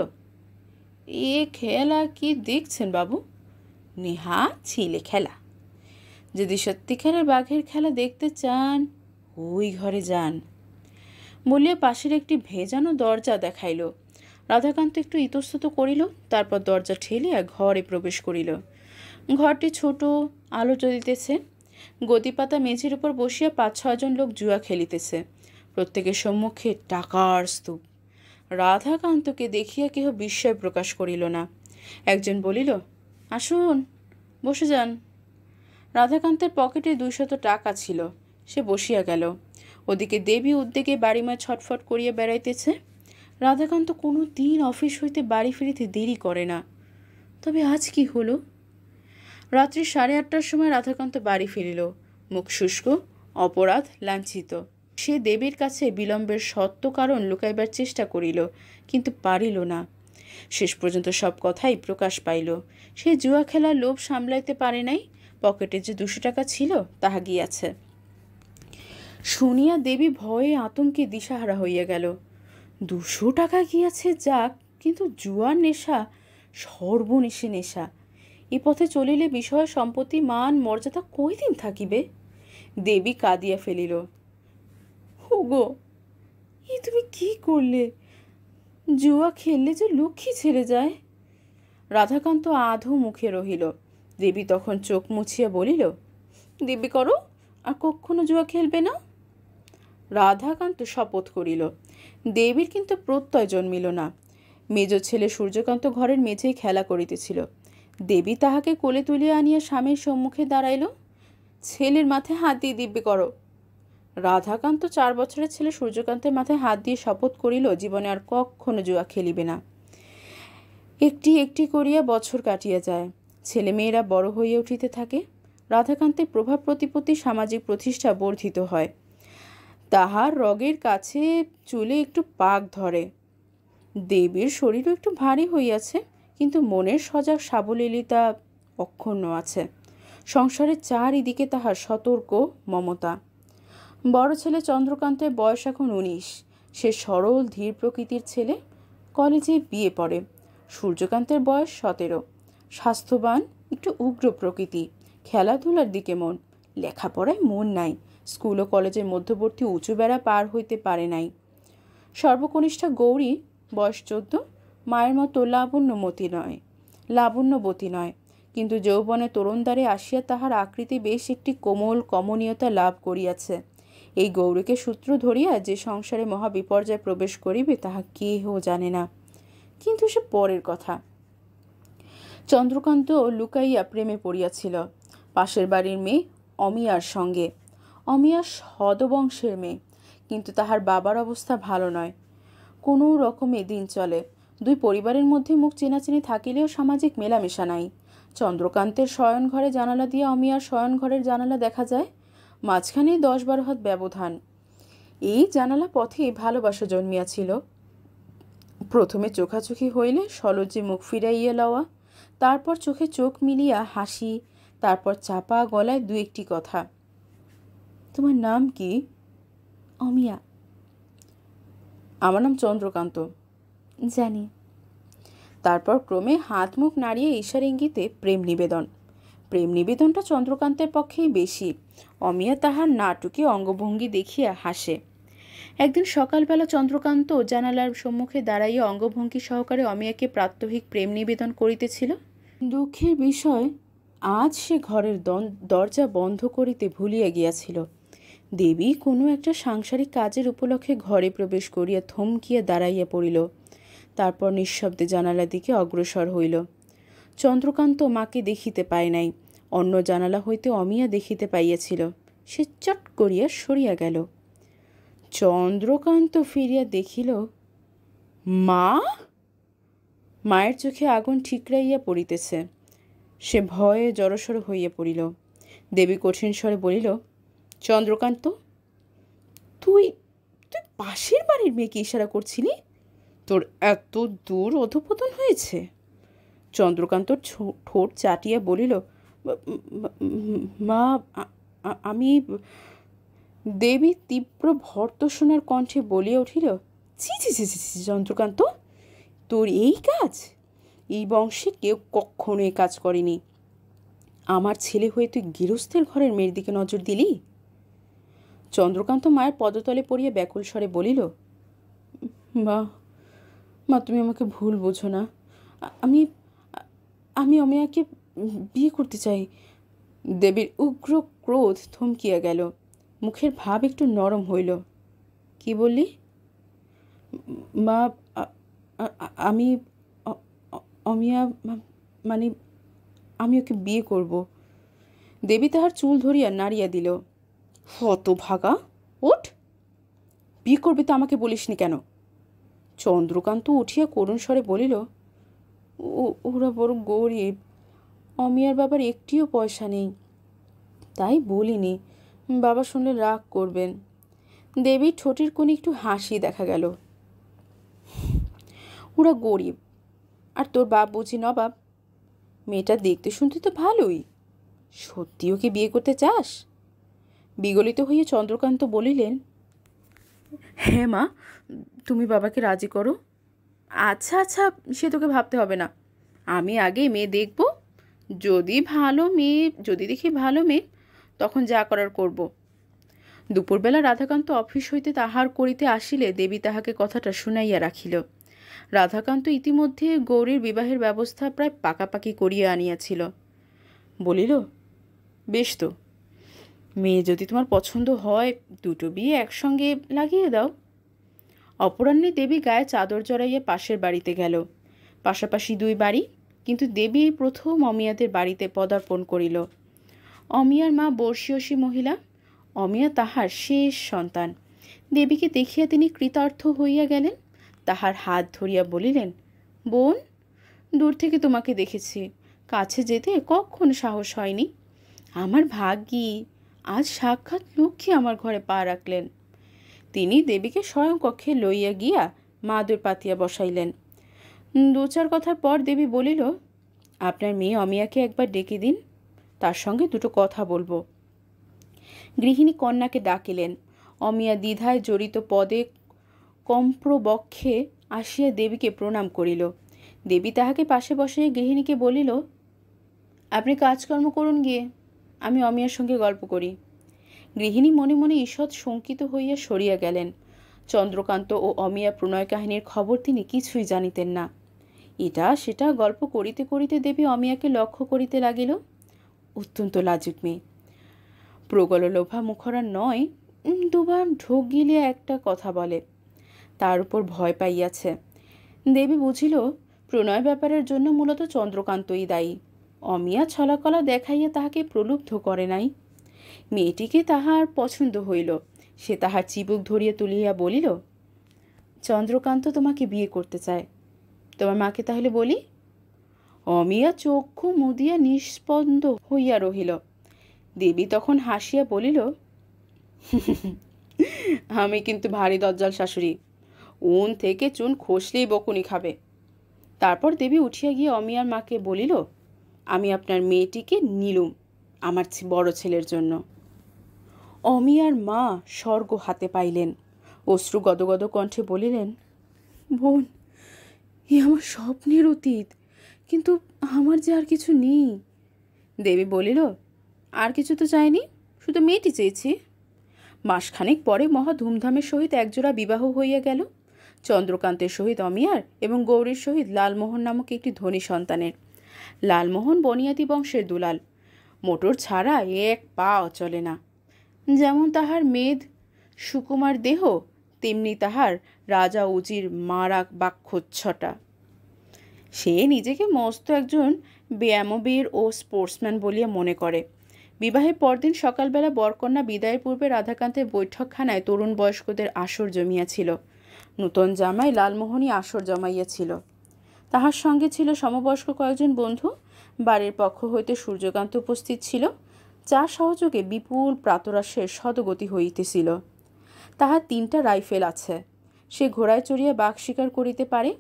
এ খেলা কি দেখছেন বাবু? নেহা ছিলে খেলা। যদি সত্যিকারের বাঘের খেলা দেখতে চান ওই ঘরে যান বলিয়া পাশের একটি ভেজানো দরজা দেখাইল। রাধাকান্ত একটু ইতস্তত করিল, তারপর দরজা ঠেলিয়া ঘরে প্রবেশ করিল। ঘরটি ছোট, আলো জ্বলিতেছে। গদিপাতা মেঝের উপর বসিয়া 5-6 জন লোক জুয়া খেলিতেছে। প্রত্যেকের সম্মুখে টাকার স্তূপ। রাধাকান্তকে দেখিয়া কেহ বিস্ময় প্রকাশ করিল না। একজন বলিল, আসুন, বসে যান। রাধাকান্তের পকেটে 200 টাকা ছিল। সে বসিয়া গেল। ওদিকে দেবী উদ্বেগে বাড়িময় ছটফট করিয়া বেড়াইতেছে। রাধাকান্ত কোনো দিন অফিস হইতে বাড়ি ফিরিতে দেরি করে না, তবে আজ কি হলো? রাত্রি 8:30টার সময় রাধাকান্ত বাড়ি ফিরিল, মুখ শুষ্ক, অপরাধ লাঞ্ছিত। সে দেবীর কাছে বিলম্বের সত্য কারণ লুকাইবার চেষ্টা করিল, কিন্তু পারিল না। শেষ পর্যন্ত সব কথাই প্রকাশ পাইল। সে জুয়া খেলার লোভ সামলাইতে পারে নাই। পকেটে যে 200 টাকা ছিল তাহা গিয়াছে। শুনিয়া দেবী ভয়ে আতঙ্কে দিশাহারা হইয়া গেল। 200 টাকা গিয়াছে যাক, কিন্তু জুয়ার নেশা সর্বনেশে নেশা। এ পথে চলিলে বিষয় সম্পত্তি মান মর্যাদা কয়দিন থাকিবে? দেবী কাঁদিয়া ফেলিল। ওগো, এ তুমি কি করলে? জুয়া খেললে যে লক্ষ্মী ছেড়ে যায়। রাধাকান্ত আধো মুখে রহিল। দেবী তখন চোখ মুছিয়া বলিল, দিব্যি করো, আর কখনো জুয়া খেলবে না। রাধাকান্ত শপথ করিল। দেবীর কিন্তু প্রত্যয় জন্মিল না। মেজ ছেলে সূর্যকান্ত ঘরের মেঝেই খেলা করিতেছিল। দেবী তাহাকে কোলে তুলিয়া আনিয়া স্বামীর সম্মুখে দাঁড়াইল। ছেলের মাথায় হাত দিয়ে দিব্যি করো। রাধাকান্ত 4 বছরের ছেলে সূর্যকান্তের মাথায় হাত দিয়ে শপথ করিল জীবনে আর কখনো জুয়া খেলিবে না। একটি একটি করিয়া বছর কাটিয়া যায়। ছেলেমেয়েরা বড় হইয়া উঠিতে থাকে। রাধাকান্তের প্রভাব প্রতিপত্তি সামাজিক প্রতিষ্ঠা বর্ধিত হয়। তাহার রগের কাছে চুলে একটু পাক ধরে। দেবীর শরীরও একটু ভারী হইয়াছে, কিন্তু মনের সজাগ সাবলীলতা অক্ষুণ্ণ আছে। সংসারের চারিদিকে তাহার সতর্ক মমতা। বড় ছেলে চন্দ্রকান্তের বয়স এখন 19। সে সরল ধীর প্রকৃতির ছেলে, কলেজে বিয়ে পড়ে। সূর্যকান্তের বয়স 17। স্বাস্থ্যবান, একটু উগ্র প্রকৃতি, খেলাধুলার দিকে মন, লেখাপড়ায় মন নাই। স্কুল ও কলেজের মধ্যবর্তী উঁচু বেড়া পার হইতে পারে নাই। সর্বকনিষ্ঠা গৌরী, বয়স 14, মায়ের মতো লাবণ্যবতী নয়, কিন্তু যৌবনে তরুণদ্বারে আসিয়া তাহার আকৃতি বেশ একটি কোমল কমনীয়তা লাভ করিয়াছে। এই গৌরীকে সূত্র ধরিয়া যে সংসারে মহাবিপর্যয় প্রবেশ করিবে তাহা কেহ জানে না, কিন্তু সে পরের কথা। চন্দ্রকান্ত লুকাইয়া প্রেমে পড়িয়াছিল পাশের বাড়ির মেয়ে অমিয়ার সঙ্গে। অমিয়া সদবংশের মেয়ে, কিন্তু তাহার বাবার অবস্থা ভালো নয়। কোনো রকমে দিন চলে। 2 পরিবারের মধ্যে মুখ চেনাচেনি থাকিলেও সামাজিক মেলামেশা নাই। চন্দ্রকান্তের শয়নঘরে জানালা দিয়ে অমিয়ার শয়নঘরের জানালা দেখা যায়। মাঝখানে 10-12 হাত ব্যবধান। এই জানালা পথে ভালোবাসা জন্মিয়াছিল। প্রথমে চোখাচোখি হইলে সলজ্জে মুখ ফিরাইয়া লওয়া, তারপর চোখে চোখ মিলিয়া হাসি, তারপর চাপা গলায় দু একটি কথা। তোমার নাম কি? অমিয়া। আমার নাম চন্দ্রকান্ত। জানি। তারপর ক্রমে হাত মুখ নাড়িয়ে ইশার ইঙ্গিতে প্রেম নিবেদন। প্রেম নিবেদনটা চন্দ্রকান্তের পক্ষেই বেশি। অমিয়া তাহার নাটুকে অঙ্গভঙ্গি দেখিয়া হাসে। একদিন সকালবেলা চন্দ্রকান্ত জানালার সম্মুখে দাঁড়াইয়া অঙ্গভঙ্গি সহকারে অমিয়াকে প্রাত্যহিক প্রেম নিবেদন করিতেছিল। দুঃখের বিষয়, আজ সে ঘরের দরজা বন্ধ করিতে ভুলিয়া গিয়াছিল। দেবী কোনো একটা সাংসারিক কাজের উপলক্ষে ঘরে প্রবেশ করিয়া থমকিয়া দাঁড়াইয়া পড়িল। তারপর নিঃশব্দে জানালার দিকে অগ্রসর হইল। চন্দ্রকান্ত মাকে দেখিতে পায় নাই, অন্য জানালা হইতে অমিয়া দেখিতে পাইয়াছিল। সে চট করিয়া সরিয়া গেল। চন্দ্রকান্ত ফিরিয়া দেখিল, মা! মায়ের চোখে আগুন ঠিকরাইয়া পড়িতেছে। সে ভয়ে জড়সড় হইয়া পড়িল। দেবী কঠিন স্বরে বলিল, চন্দ্রকান্ত, তুই তুই পাশের বাড়ির মেয়েকে ইশারা করছিলি? তোর এত দূর অধঃপতন হয়েছে? চন্দ্রকান্ত ঠোঁট চাটিয়া বলিল, মা, আমি। দেবী তীব্র ভর্ৎসনার কণ্ঠে বলিয়া উঠিল, ছি ছি ছি ছি চন্দ্রকান্ত, তোর এই কাজ! এই বংশে কেউ কখনো এই কাজ করেনি। আমার ছেলে হয়ে তুই গৃহস্থের ঘরের মেয়ের দিকে নজর দিলি? চন্দ্রকান্ত মায়ের পদতলে পড়িয়া ব্যাকুল স্বরে বলিল, মা, মা, তুমি আমাকে ভুল বোঝো না। আমি আমি অমিয়াকে বিয়ে করতে চাই। দেবীর উগ্র ক্রোধ থমকিয়া গেল। মুখের ভাব একটু নরম হইল। কি বললি? মা, আমি অমিয়া, মানে আমি ওকে বিয়ে করব। দেবী তাহার চুল ধরিয়া নাড়িয়া দিল। হতভাগা, ওঠ! বিয়ে করবি তো আমাকে বলিসনি কেন? চন্দ্রকান্ত উঠিয়া করুণ স্বরে বলিল, ওরা বড় গরিব, অমিয়ার বাবার একটিও পয়সা নেই, তাই বলিনি। বাবা শুনলে রাগ করবেন। দেবীর ঠোঁটের কোণে একটু হাসি দেখা গেল। ওরা গরিব, আর তোর বাপ বুঝি নবাব। মেয়েটা দেখতে শুনতে তো ভালোই। সত্যি ওকে বিয়ে করতে চাস? বিগলিত হইয়া চন্দ্রকান্ত বলিলেন, হ্যাঁ মা, তুমি বাবাকে রাজি করো। আচ্ছা আচ্ছা, সে তোকে ভাবতে হবে না। আমি আগে মেয়ে দেখব। যদি দেখি ভালো মেয়ে, তখন যা করার করব। দুপুরবেলা রাধাকান্ত অফিস হইতে তাহার করিতে আসিলে দেবী তাহাকে কথাটা শুনাইয়া রাখিল। রাধাকান্ত ইতিমধ্যে গৌরীর বিবাহের ব্যবস্থা প্রায় পাকাপাকি করিয়া আনিয়াছিল। বলিল, বেশ তো, মেয়ে যদি তোমার পছন্দ হয়, দুটো বিয়ে একসঙ্গে লাগিয়ে দাও। অপরাহ্নে দেবী গায়ে চাদর জড়াইয়া পাশের বাড়িতে গেল। পাশাপাশি দুই বাড়ি, কিন্তু দেবী এই প্রথম অমিয়াদের বাড়িতে পদার্পণ করিল। অমিয়ার মা বর্ষীয়সী মহিলা। অমিয়া তাহার শেষ সন্তান। দেবীকে দেখিয়া তিনি কৃতার্থ হইয়া গেলেন। তাহার হাত ধরিয়া বলিলেন, বোন, দূর থেকে তোমাকে দেখেছি, কাছে যেতে কখন সাহস হয়নি। আমার ভাগ্যি, আজ সাক্ষাৎ লক্ষ্মী আমার ঘরে পা রাখলেন। তিনি দেবীকে শয়নকক্ষে লইয়া গিয়া মাদুর পাতিয়া বসাইলেন। দু চার কথার পর দেবী বলিল, আপনার মেয়ে অমিয়াকে একবার ডেকে দিন, তার সঙ্গে দুটো কথা বলবো। গৃহিণী কন্যাকে ডাকিলেন। অমিয়া দ্বিধায় জড়িত পদে কম্প্রবক্ষে আসিয়া দেবীকে প্রণাম করিল। দেবী তাহাকে পাশে বসিয়ে গৃহিণীকে বলিল, আপনি কাজকর্ম করুন গিয়ে, আমি অমিয়ার সঙ্গে গল্প করি। গৃহিণী মনে মনে ঈষৎ শঙ্কিত হইয়া সরিয়া গেলেন। চন্দ্রকান্ত ও অমিয়া প্রণয় কাহিনীর খবর তিনি কিছুই জানিতেন না। এটা সেটা গল্প করিতে করিতে দেবী অমিয়াকে লক্ষ্য করিতে লাগিল। অত্যন্ত লাজুক মেয়ে, প্রগল লোভা মুখরা নয়, দুবার ঢোক গিলিয়া একটা কথা বলে, তার উপর ভয় পাইয়াছে। দেবী বুঝিল প্রণয় ব্যাপারের জন্য মূলত চন্দ্রকান্তই দায়ী। অমিয়া ছলাকলা দেখাইয়া তাহাকে প্রলুব্ধ করে নাই। মেয়েটিকে তাহার পছন্দ হইল। সে তাহার চিবুক ধরিয়া তুলিয়া বলিল, চন্দ্রকান্ত তোমাকে বিয়ে করতে চায়। তোমার মাকে তাহলে বলি। অমিয়া চক্ষু মুদিয়া নিস্পন্দ হইয়া রহিল। দেবী তখন হাসিয়া বলিল, আমি কিন্তু ভারী দজ্জাল শাশুড়ি, উন থেকে চুন খসলেই বকুনি খাবে। তারপর দেবী উঠিয়া গিয়ে অমিয়ার মাকে বলিল, আমি আপনার মেয়েটিকে নিলুম আমার বড় ছেলের জন্য। অমিয়ার মা স্বর্গ হাতে পাইলেন, অশ্রু গদগদ কণ্ঠে বলিলেন, বোন, এ আমার স্বপ্নের অতীত, কিন্তু আমার যে আর কিছু নেই। দেবী বলিল, আর কিছু তো চাইনি, শুধু মেয়েটি চেয়েছি। মাসখানেক পরে মহা ধুমধামের সহিত একজোড়া বিবাহ হইয়া গেল, চন্দ্রকান্তের সহিত অমিয়ার এবং গৌরীর সহিত লালমোহন নামক একটি ধনী সন্তানের। লালমোহন বনিয়াতি বংশের দুলাল, মোটর ছাড়া এক পাও চলে না। যেমন তাহার মেদ সুকুমার দেহ, তেমনি তাহার রাজা উজির মারা বাক্যোচ্ছটা। সে নিজেকে মস্ত একজন ব্যায়ামবীর ও স্পোর্টসম্যান বলিয়া মনে করে। বিবাহের পরদিন সকালবেলা বরকন্যা বিদায়ের পূর্বে রাধাকান্তের বৈঠকখানায় তরুণ বয়স্কদের আসর জমিয়াছিল। নূতন জামাই লালমোহনই আসর জমাইয়াছিল। তাহার সঙ্গে ছিল সমবয়স্ক কয়েকজন বন্ধু। বাড়ির পক্ষ হইতে সূর্যকান্ত উপস্থিত ছিল। চা সহযোগে বিপুল প্রাতরাশের সদগতি হইতেছিল। তাহার 3টা রাইফেল আছে। সে ঘোড়ায় চড়িয়া বাঘ শিকার করিতে পারে।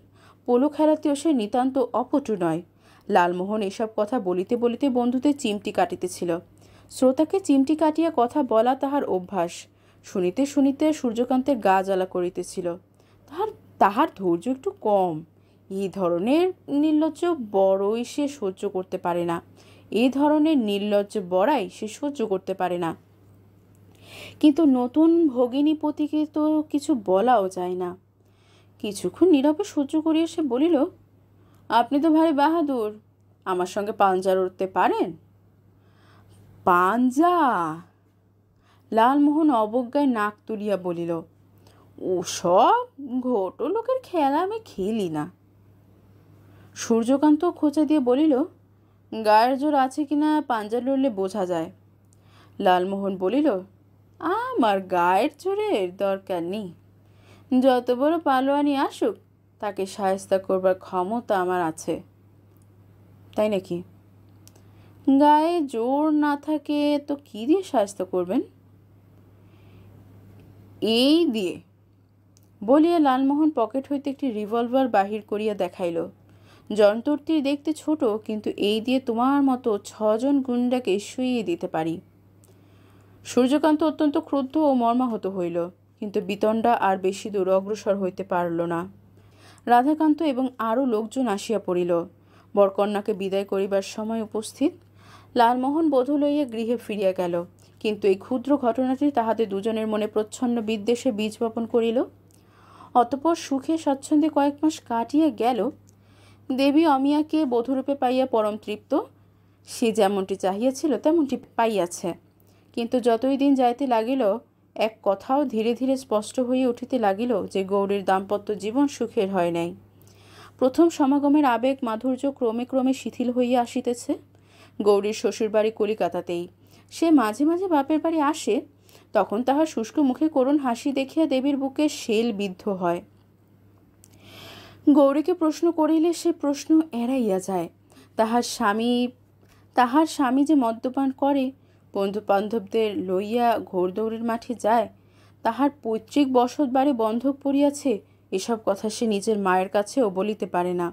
পোলো খেলাতেও সে নিতান্ত অপটু নয়। লালমোহন এসব কথা বলিতে বলিতে বন্ধুদের চিমটি কাটিতেছিল। শ্রোতাকে চিমটি কাটিয়া কথা বলা তাহার অভ্যাস। শুনিতে শুনিতে সূর্যকান্তের গা জ্বালা করিতেছিল। তাহার ধৈর্য একটু কম। এই ধরনের নির্লজ্জ বড়ই সে সহ্য করতে পারে না। এই ধরনের নির্লজ্জ বড়াই সে সহ্য করতে পারে না। কিন্তু নতুন ভগিনীপতিকে তো কিছু বলাও যায় না। কিছুক্ষণ নীরবে সহ্য করিয়া সে বলিল, আপনি তো ভারী বাহাদুর, আমার সঙ্গে পাঞ্জা লড়তে পারেন? পাঞ্জা? লালমোহন অবজ্ঞায় নাক তুলিয়া বলিল, ওসব ঘটো লোকের খেলা আমি খেলি না। সূর্যকান্ত খোঁচা দিয়ে বলিল, গায়ের জোর আছে কিনা পাঞ্জা লড়লে বোঝা যায়। লালমোহন বলিল, আমার গায়ের জোরের দরকার নেই। যত বড় পালোয়ানি আসুক, তাকে সায়স্তা করবার ক্ষমতা আমার আছে। তাই নাকি? গায়ে জোর না থাকে তো কি দিয়ে সায়স্তা করবেন? এই দিয়ে, বলিয়া লালমোহন পকেট হইতে একটি রিভলভার বাহির করিয়া দেখাইল। যন্ত্রটি দেখতে ছোট, কিন্তু এই দিয়ে তোমার মতো 6 জন গুন্ডাকে শুইয়ে দিতে পারি। সূর্যকান্ত অত্যন্ত ক্রুদ্ধ ও মর্মাহত হইল, কিন্তু বিতণ্ডা আর বেশি দূর অগ্রসর হইতে পারল না। রাধাকান্ত এবং আরও লোকজন আসিয়া পড়িল। বরকন্যাকে বিদায় করিবার সময় উপস্থিত। লালমোহন বধূ লইয়া গৃহে ফিরিয়া গেল, কিন্তু এই ক্ষুদ্র ঘটনাটি তাহাদের দুজনের মনে প্রচ্ছন্ন বিদ্বেষে বীজ বপন করিল। অতঃপর সুখে স্বাচ্ছন্দ্যে কয়েক মাস কাটিয়া গেল। দেবী অমিয়াকে বধূরূপে পাইয়া পরম তৃপ্ত। সে যেমনটি চাহিয়াছিল তেমনটি পাইয়াছে। কিন্তু যতই দিন যাইতে লাগিল, এক কথাও ধীরে ধীরে স্পষ্ট হইয়া উঠিতে লাগিল যে গৌরীর দাম্পত্য জীবন সুখের হয় নাই। প্রথম সমাগমের আবেগ মাধুর্য ক্রমে ক্রমে শিথিল হইয়া আসিতেছে। গৌরীর শ্বশুরবাড়ি কলিকাতাতেই। সে মাঝে মাঝে বাপের বাড়ি আসে। তখন তাহার শুষ্ক মুখে করুণ হাসি দেখিয়া দেবীর বুকে শেল বিদ্ধ হয়। গৌরীকে প্রশ্ন করিলে সে প্রশ্ন এড়াইয়া যায়। তাহার স্বামী যে মদ্যপান করে, বন্ধু বান্ধবদের লইয়া ঘোড়দৌড়ের মাঠে যায়, তাহার পৈতৃক বসত বাড়ি বন্ধক পড়িয়াছে, এসব কথা সে নিজের মায়ের কাছেও বলিতে পারে না।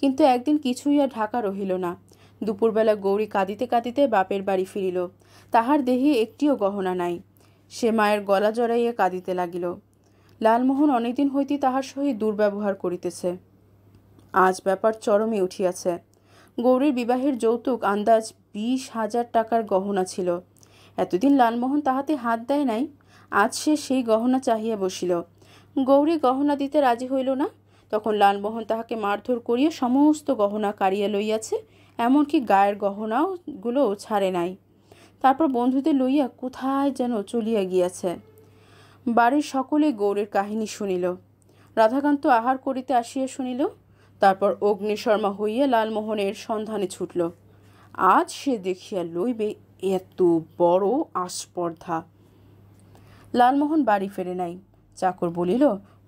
কিন্তু একদিন কিছুই আর ঢাকা রহিল না। দুপুরবেলা গৌরী কাঁদিতে কাঁদিতে বাপের বাড়ি ফিরিল। তাহার দেহে একটিও গহনা নাই। সে মায়ের গলা জড়াইয়া কাঁদিতে লাগিল। লালমোহন অনেকদিন হইতে তাহার সহিত দুর্ব্যবহার করিতেছে। আজ ব্যাপার চরমে উঠিয়াছে। গৌরীর বিবাহের যৌতুক আন্দাজ 20,000 টাকার গহনা ছিল। এতদিন লালমোহন তাহাতে হাত দেয় নাই। আজ সে সেই গহনা চাহিয়া বসিল। গৌরী গহনা দিতে রাজি হইল না। তখন লালমোহন তাহাকে মারধর করিয়া সমস্ত গহনা কাড়িয়া লইয়াছে, এমনকি গায়ের গহনাগুলোও ছাড়ে নাই। তারপর বন্ধুদের লইয়া কোথায় যেন চলিয়া গিয়াছে। বাড়ির সকলে গৌরীর কাহিনী শুনিল। রাধাকান্ত আহার করিতে আসিয়া শুনিল। তারপর অগ্নিশর্মা হইয়া লালমোহনের সন্ধানে ছুটল। আজ সে দেখিয়া লইবে এত বড় আস্পর্ধা। লালমোহন বাড়ি ফেরে নাই। চাকর বলিল,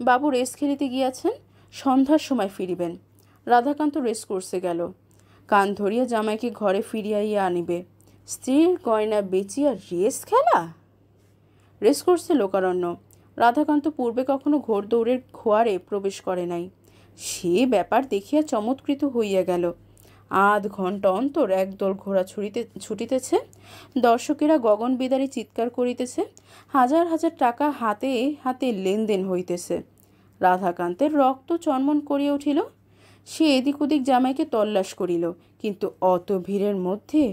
বাবু রেস খেলিতে গিয়াছেন, সন্ধ্যার সময় ফিরিবেন। রাধাকান্ত রেস কোর্সে গেল। কান ধরিয়া জামাইকে ঘরে ফিরিয়াইয়া আনিবে। স্ত্রীর গয়না বেচিয়া রেস খেলা? রেস করছে লোকারণ্য। রাধাকান্ত পূর্বে কখনো ঘোড়দৌড়ের খোয়ারে প্রবেশ করে নাই। সে ব্যাপার দেখিয়া চমৎকৃত হইয়া গেল। আধ ঘণ্টা অন্তর একদল ঘোড়া ছুটিতেছে, দর্শকেরা গগনবিদারী চিৎকার করিতেছে, হাজার হাজার টাকা হাতে হাতে লেনদেন হইতেছে। রাধাকান্তের রক্ত চনমন করিয়া উঠিল। সে এদিক ওদিক জামাইকে তল্লাশ করিল, কিন্তু অত ভিড়ের মধ্যে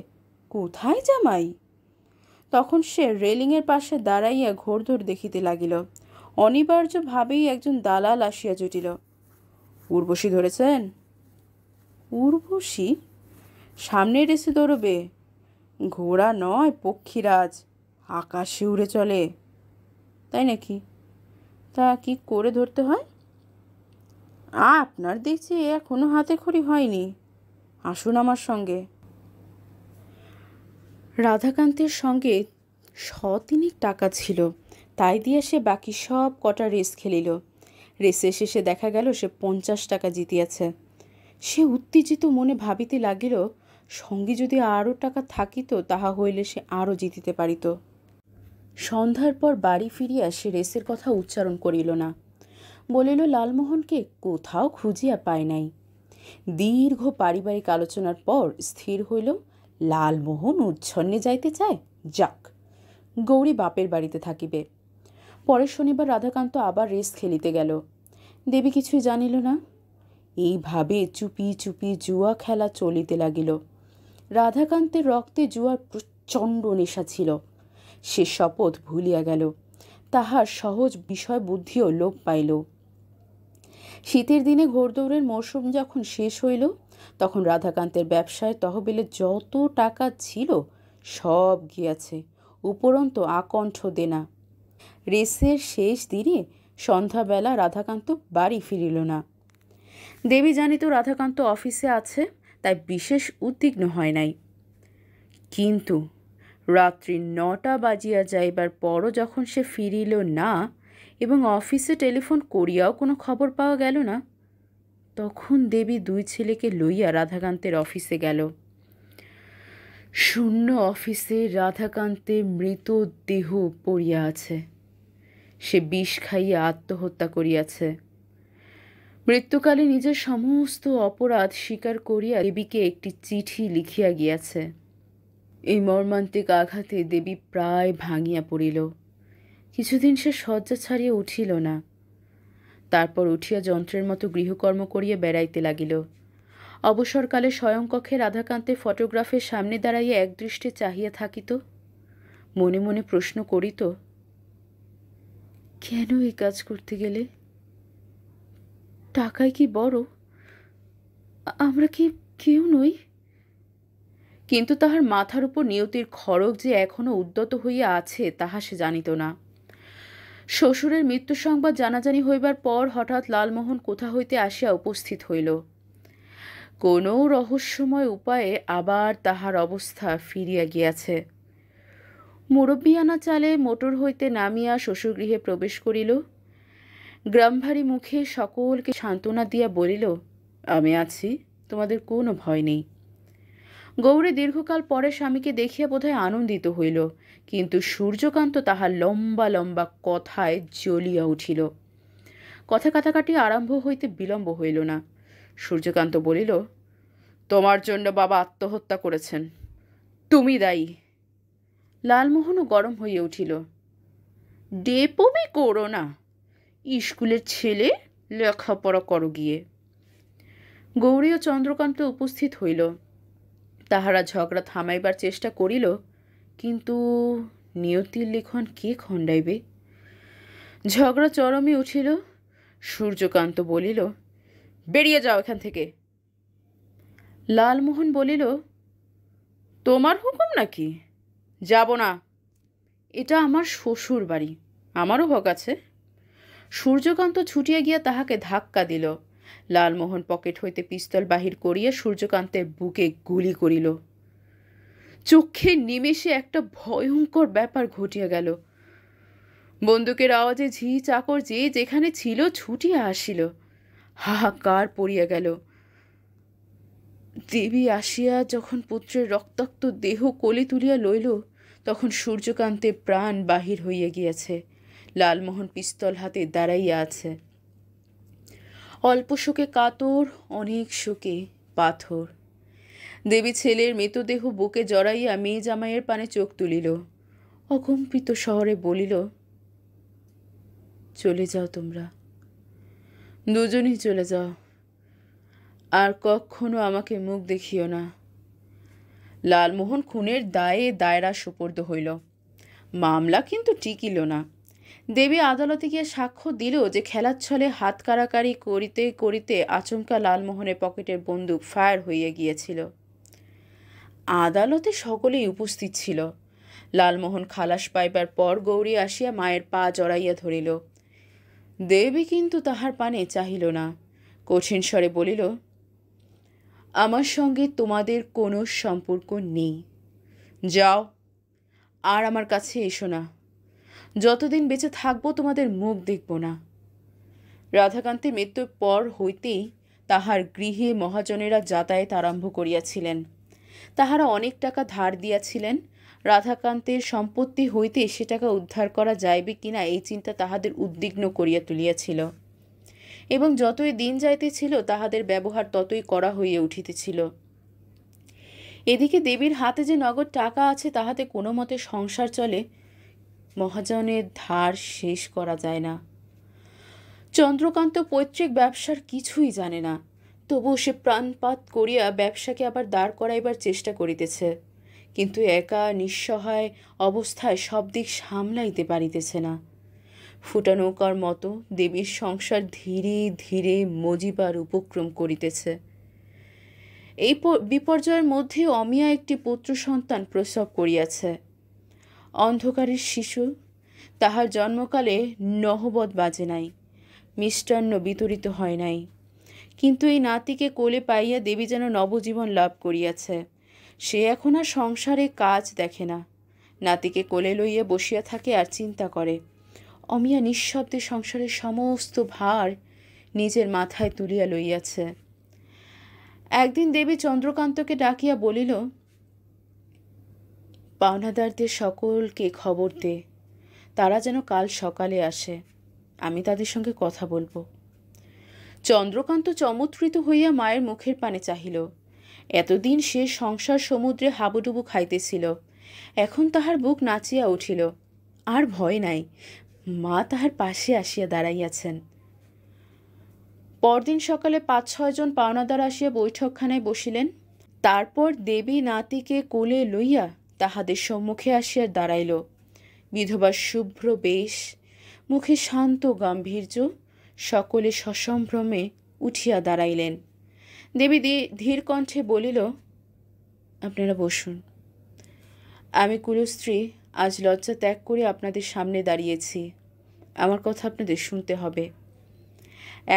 কোথায় জামাই? তখন সে রেলিংয়ের পাশে দাঁড়াইয়া ঘোড়দৌড় দেখিতে লাগিল। অনিবার্যভাবেই একজন দালাল আসিয়া জুটিল। উর্বশী ধরেছেন? উর্বশী? সামনে রেসে দৌড়বে। ঘোড়া নয়, পক্ষীরাজ, আকাশে উড়ে চলে। তাই নাকি? তা কি করে ধরতে হয়? আপনার দেখছি এখনো হাতে খড়ি হয়নি। আসুন আমার সঙ্গে। রাধাকান্তের সঙ্গে 100 টাকা ছিল, তাই দিয়ে সে বাকি সব কটা রেস খেলিল। রেসের শেষে দেখা গেল সে 50 টাকা জিতিয়াছে। সে উত্তেজিত মনে ভাবিতে লাগিল, সঙ্গে যদি আরও টাকা থাকিত তাহা হইলে সে আরও জিতিতে পারিত। সন্ধ্যার পর বাড়ি ফিরিয়া সে রেসের কথা উচ্চারণ করিল না। বলিল লালমোহনকে কোথাও খুঁজিয়া পায় নাই। দীর্ঘ পারিবারিক আলোচনার পর স্থির হইল লালমোহন উচ্ছন্নে যাইতে চায়, যাক, গৌরী বাপের বাড়িতে থাকিবে। পরের শনিবার রাধাকান্ত আবার রেস খেলিতে গেল। দেবী কিছুই জানিল না। এইভাবে চুপি চুপি জুয়া খেলা চলিতে লাগিল। রাধাকান্তের রক্তে জুয়ার প্রচণ্ড নেশা ছিল। সে শপথ ভুলিয়া গেল। তাহার সহজ বিষয় বুদ্ধিও লোপ পাইল। শীতের দিনে ঘোড়দৌড়ের মরশুম যখন শেষ হইল, তখন রাধাকান্তের ব্যবসায় তহবিলে যত টাকা ছিল সব গিয়াছে, উপরন্ত আকণ্ঠ দেনা। রেসের শেষ দিনে সন্ধ্যাবেলা রাধাকান্ত বাড়ি ফিরিল না। দেবী জানিত রাধাকান্ত অফিসে আছে, তাই বিশেষ উদ্বিগ্ন হয় নাই। কিন্তু রাত্রি 9টা বাজিয়া যাইবার পরও যখন সে ফিরিল না এবং অফিসে টেলিফোন করিয়াও কোনো খবর পাওয়া গেল না, তখন দেবী 2 ছেলেকে লইয়া রাধাকান্তের অফিসে গেল। শূন্য অফিসে রাধাকান্তের মৃতদেহ পড়িয়া আছে। সে বিষ খাইয়া আত্মহত্যা করিয়াছে। মৃত্যুকালে নিজের সমস্ত অপরাধ স্বীকার করিয়া দেবীকে একটি চিঠি লিখিয়া গিয়াছে। এই মর্মান্তিক আঘাতে দেবী প্রায় ভাঙিয়া পড়িল। কিছুদিন সে শয্যা ছাড়িয়া উঠিল না। তারপর উঠিয়া যন্ত্রের মতো গৃহকর্ম করিয়া বেড়াইতে লাগিল। অবসরকালে স্বয়ংকক্ষে রাধাকান্তের ফটোগ্রাফের সামনে দাঁড়াইয়া একদৃষ্টে চাহিয়া থাকিত। মনে মনে প্রশ্ন করিত, কেন এই কাজ করতে গেলে? টাকায় কি বড়? আমরা কি কেউ নই? কিন্তু তাহার মাথার উপর নিয়তির খড়গ যে এখনো উদ্যত হইয়া আছে তাহা সে জানিত না। শ্বশুরের মৃত্যু সংবাদ জানাজানি হইবার পর হঠাৎ লালমোহন কোথা হইতে আসিয়া উপস্থিত হইল। কোনো রহস্যময় উপায়ে আবার তাহার অবস্থা ফিরিয়া গিয়াছে। মুরব্বিয়ানা চালে মোটর হইতে নামিয়া শ্বশুরগৃহে প্রবেশ করিল। গ্রামভারী মুখে সকলকে সান্ত্বনা দিয়া বলিল, আমি আছি, তোমাদের কোনো ভয় নেই। গৌরী দীর্ঘকাল পরে স্বামীকে দেখিয়া বোধহয় আনন্দিত হইল, কিন্তু সূর্যকান্ত তাহার লম্বা লম্বা কথায় জ্বলিয়া উঠিল। কথা কাটাকাটি আরম্ভ হইতে বিলম্ব হইল না। সূর্যকান্ত বলিল, তোমার জন্য বাবা আত্মহত্যা করেছেন, তুমি দায়ী। লালমোহনও গরম হইয়া উঠিল। ডেপবি করো না, স্কুলের ছেলে, লেখাপড়া করো গিয়ে। গৌরী ও চন্দ্রকান্ত উপস্থিত হইল। তাহারা ঝগড়া থামাইবার চেষ্টা করিল, কিন্তু নিয়তির লিখন কে খণ্ডাইবে? ঝগড়া চরমে উঠিল। সূর্যকান্ত বলিল, বেরিয়ে যাও এখান থেকে। লালমোহন বলিল, তোমার হুকুম নাকি? যাব না। এটা আমার শ্বশুর বাড়ি, আমারও হক আছে। সূর্যকান্ত ছুটিয়া গিয়া তাহাকে ধাক্কা দিল। লালমোহন পকেট হইতে পিস্তল বাহির করিয়া সূর্যকান্তের বুকে গুলি করিল। চোখের নিমেষে একটা ভয়ঙ্কর ব্যাপার ঘটিয়া গেল। বন্দুকের আওয়াজে ঝি চাকর যে যেখানে ছিল ছুটিয়া আসিল। হাহাকার পড়িয়া গেল। দেবী আসিয়া যখন পুত্রের রক্তাক্ত দেহ কোলে তুলিয়া লইল, তখন সূর্যকান্তের প্রাণ বাহির হইয়া গিয়াছে। লালমোহন পিস্তল হাতে দাঁড়াইয়া আছে। অল্প শোকে কাতর, অনেক শোকে পাথর। দেবী ছেলের মৃতদেহ বুকে জড়াইয়া মেয়ে জামাইয়ের পানে চোখ তুলিল, অকম্পিত শহরে বলিল, চলে যাও তোমরা, দুজনই চলে যাও, আর কখনো আমাকে মুখ দেখিও না। লালমোহন খুনের দায়ে দায়রা সোপর্দ হইল। মামলা কিন্তু টিকিল না। দেবী আদালতে গিয়ে সাক্ষ্য দিল যে খেলার ছলে হাত কাড়াকাড়ি করিতে করিতে আচমকা লালমোহনের পকেটের বন্দুক ফায়ার হইয়া গিয়েছিল। আদালতে সকলেই উপস্থিত ছিল। লালমোহন খালাস পাইবার পর গৌরী আসিয়া মায়ের পা জড়াইয়া ধরিল। দেবী কিন্তু তাহার পানে চাহিল না, কঠিন স্বরে বলিল, আমার সঙ্গে তোমাদের কোনো সম্পর্ক নেই, যাও, আর আমার কাছে এসো না, যতদিন বেঁচে থাকবো তোমাদের মুখ দেখব না। রাধাকান্তের মৃত্যুর পর হইতেই তাহার গৃহে মহাজনেরা যাতায়াত আরম্ভ করিয়াছিলেন। তাহারা অনেক টাকা ধার দিয়াছিলেন। রাধাকান্তের সম্পত্তি হইতে সে টাকা উদ্ধার করা যাইবে কিনা এই চিন্তা তাহাদের উদ্বিগ্ন করিয়া তুলিয়াছিল, এবং যতই দিন যাইতেছিল তাহাদের ব্যবহার ততই কড়া হইয়া উঠিতেছিল। এদিকে দেবীর হাতে যে নগদ টাকা আছে তাহাতে কোনো মতে সংসার চলে, মহাজনের ধার শেষ করা যায় না। চন্দ্রকান্ত পৈতৃক ব্যবসার কিছুই জানে না, তবু সে প্রাণপাত করিয়া ব্যবসাকে আবার দাঁড় করাইবার চেষ্টা করিতেছে, কিন্তু একা নিঃসহায় অবস্থায় সব দিক সামলাইতে পারিতেছে না। ফুটা নৌকার মতো দেবীর সংসার ধীরে ধীরে মজিবার উপক্রম করিতেছে। এই বিপর্যয়ের মধ্যে অমিয়া একটি পুত্র সন্তান প্রসব করিয়াছে। অন্ধকারের শিশু, তাহার জন্মকালে নহবত বাজে নাই, মিষ্টান্ন বিতরিত হয় নাই, কিন্তু এই নাতিকে কোলে পাইয়া দেবী যেন নবজীবন লাভ করিয়াছে। সে এখন আর সংসারে কাজ দেখে না, নাতিকে কোলে লইয়া বসিয়া থাকে আর চিন্তা করে। অমিয়া নিঃশব্দে সংসারের সমস্ত ভার নিজের মাথায় তুলিয়া লইয়াছে। একদিন দেবী চন্দ্রকান্তকে ডাকিয়া বলিল, পাওনাদারদের সকলকে খবর দে, তারা যেন কাল সকালে আসে, আমি তাদের সঙ্গে কথা বলবো। চন্দ্রকান্ত চমৎকৃত হইয়া মায়ের মুখের পানে চাহিল। এতদিন সে সংসার সমুদ্রে হাবুডুবু খাইতেছিল, এখন তাহার বুক নাচিয়া উঠিল। আর ভয় নাই, মা তাহার পাশে আসিয়া দাঁড়াইয়াছেন। পরদিন সকালে ৫-৬ জন পাওনাদার আসিয়া বৈঠকখানায় বসিলেন। তারপর দেবী নাতিকে কোলে লইয়া তাহাদের সম্মুখে আসিয়া দাঁড়াইল। বিধবার শুভ্র বেশ, মুখে শান্ত গাম্ভীর্য, সকলে সসম্ভ্রমে উঠিয়া দাঁড়াইলেন। দেবী ধীর কণ্ঠে বলিল, আপনারা বসুন। আমি কুলস্ত্রী আজ লজ্জা ত্যাগ করে আপনাদের সামনে দাঁড়িয়েছি, আমার কথা আপনাদের শুনতে হবে।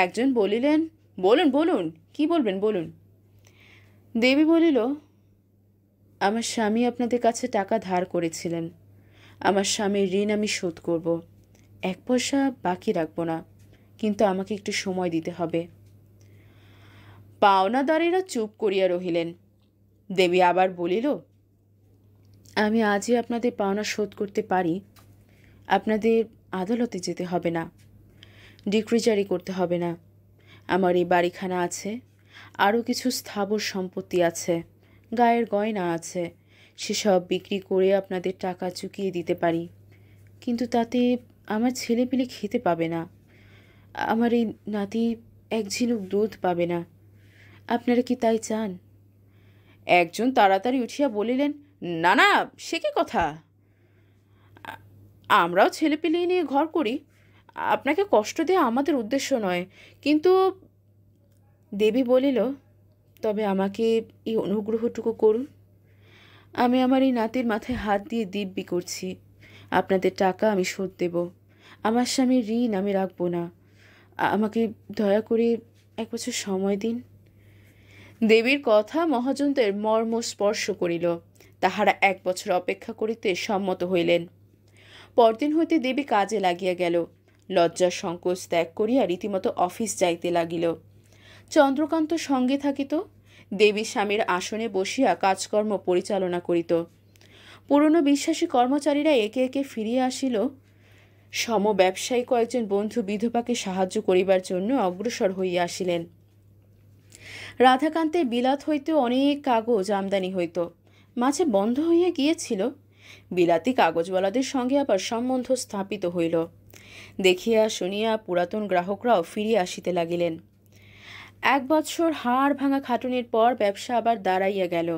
একজন বলিলেন, বলুন বলুন, কি বলবেন বলুন। দেবী বলিল, আমার স্বামী আপনাদের কাছে টাকা ধার করেছিলেন, আমার স্বামীর ঋণ আমি শোধ করব, 1 পয়সা বাকি রাখব না, কিন্তু আমাকে একটু সময় দিতে হবে। পাওনাদারেরা চুপ করিয়া রহিলেন। দেবী আবার বলিল, আমি আজই আপনাদের পাওনা শোধ করতে পারি, আপনাদের আদালতে যেতে হবে না, ডিক্রি জারি করতে হবে না। আমার এই বাড়িখানা আছে, আরও কিছু স্থাবর সম্পত্তি আছে, গায়ের গয়না আছে, সেসব বিক্রি করে আপনাদের টাকা চুকিয়ে দিতে পারি, কিন্তু তাতে আমার ছেলেপিলে খেতে পাবে না, আমার এই নাতি 1 ঝিনুক দুধ পাবে না। আপনারা কি তাই চান? একজন তাড়াতাড়ি উঠিয়া বলিলেন, না না, সে কি কথা, আমরাও ছেলেপিলে নিয়ে ঘর করি, আপনাকে কষ্ট দেওয়া আমাদের উদ্দেশ্য নয়, কিন্তু। দেবী বলিল, তবে আমাকে এই অনুগ্রহটুকু করুন, আমি আমার এই নাতির মাথায় হাত দিয়ে দিব্যি করছি, আপনাদের টাকা আমি শোধ দেব, আমার স্বামীর ঋণ আমি রাখব না, আমাকে দয়া করে 1 বছর সময় দিন। দেবীর কথা মহাজনদের মর্ম স্পর্শ করিল। তাহারা 1 বছর অপেক্ষা করিতে সম্মত হইলেন। পরদিন হইতে দেবী কাজে লাগিয়া গেল। লজ্জার সংকোচ ত্যাগ করিয়া রীতিমতো অফিস যাইতে লাগিল। চন্দ্রকান্ত সঙ্গে থাকিত, দেবী স্বামীর আসনে বসিয়া কাজকর্ম পরিচালনা করিত। পুরনো বিশ্বাসী কর্মচারীরা একে একে ফিরিয়া আসিল। সম ব্যবসায়ী কয়েকজন বন্ধু বিধবাকে সাহায্য করিবার জন্য অগ্রসর হইয়া আসিলেন। রাধাকান্তের বিলাত হইতেও অনেক কাগজ আমদানি হইত, মাঝে বন্ধ হইয়া গিয়েছিল। বিলাতি কাগজওয়ালাদের সঙ্গে আবার সম্বন্ধ স্থাপিত হইল। দেখিয়া শুনিয়া পুরাতন গ্রাহকরাও ফিরিয়া আসিতে লাগিলেন। 1 বৎসর হাড় ভাঙা খাটুনির পর ব্যবসা আবার দাঁড়াইয়া গেল।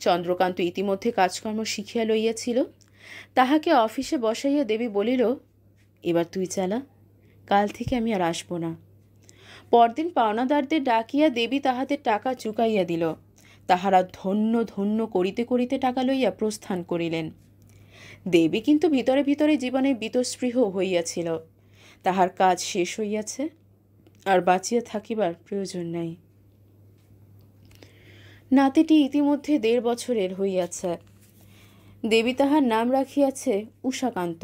চন্দ্রকান্ত ইতিমধ্যে কাজকর্ম শিখিয়া লইয়াছিল। তাহাকে অফিসে বসাইয়া দেবী বলিল, এবার তুই চালা, কাল থেকে আমি আর আসব না। পরদিন পাওনাদারদের ডাকিয়া দেবী তাহাদের টাকা চুকাইয়া দিল। তাহারা ধন্য ধন্য করিতে করিতে টাকা লইয়া প্রস্থান করিলেন। দেবী কিন্তু ভিতরে ভিতরে জীবনে বীতস্পৃহ হইয়াছিল। তাহার কাজ শেষ হইয়াছে, আর বাঁচিয়া থাকিবার প্রয়োজন নাই। নাতিটি ইতিমধ্যে 1.5 বছরের হইয়াছে। দেবী তাহার নাম রাখিয়াছে উষাকান্ত।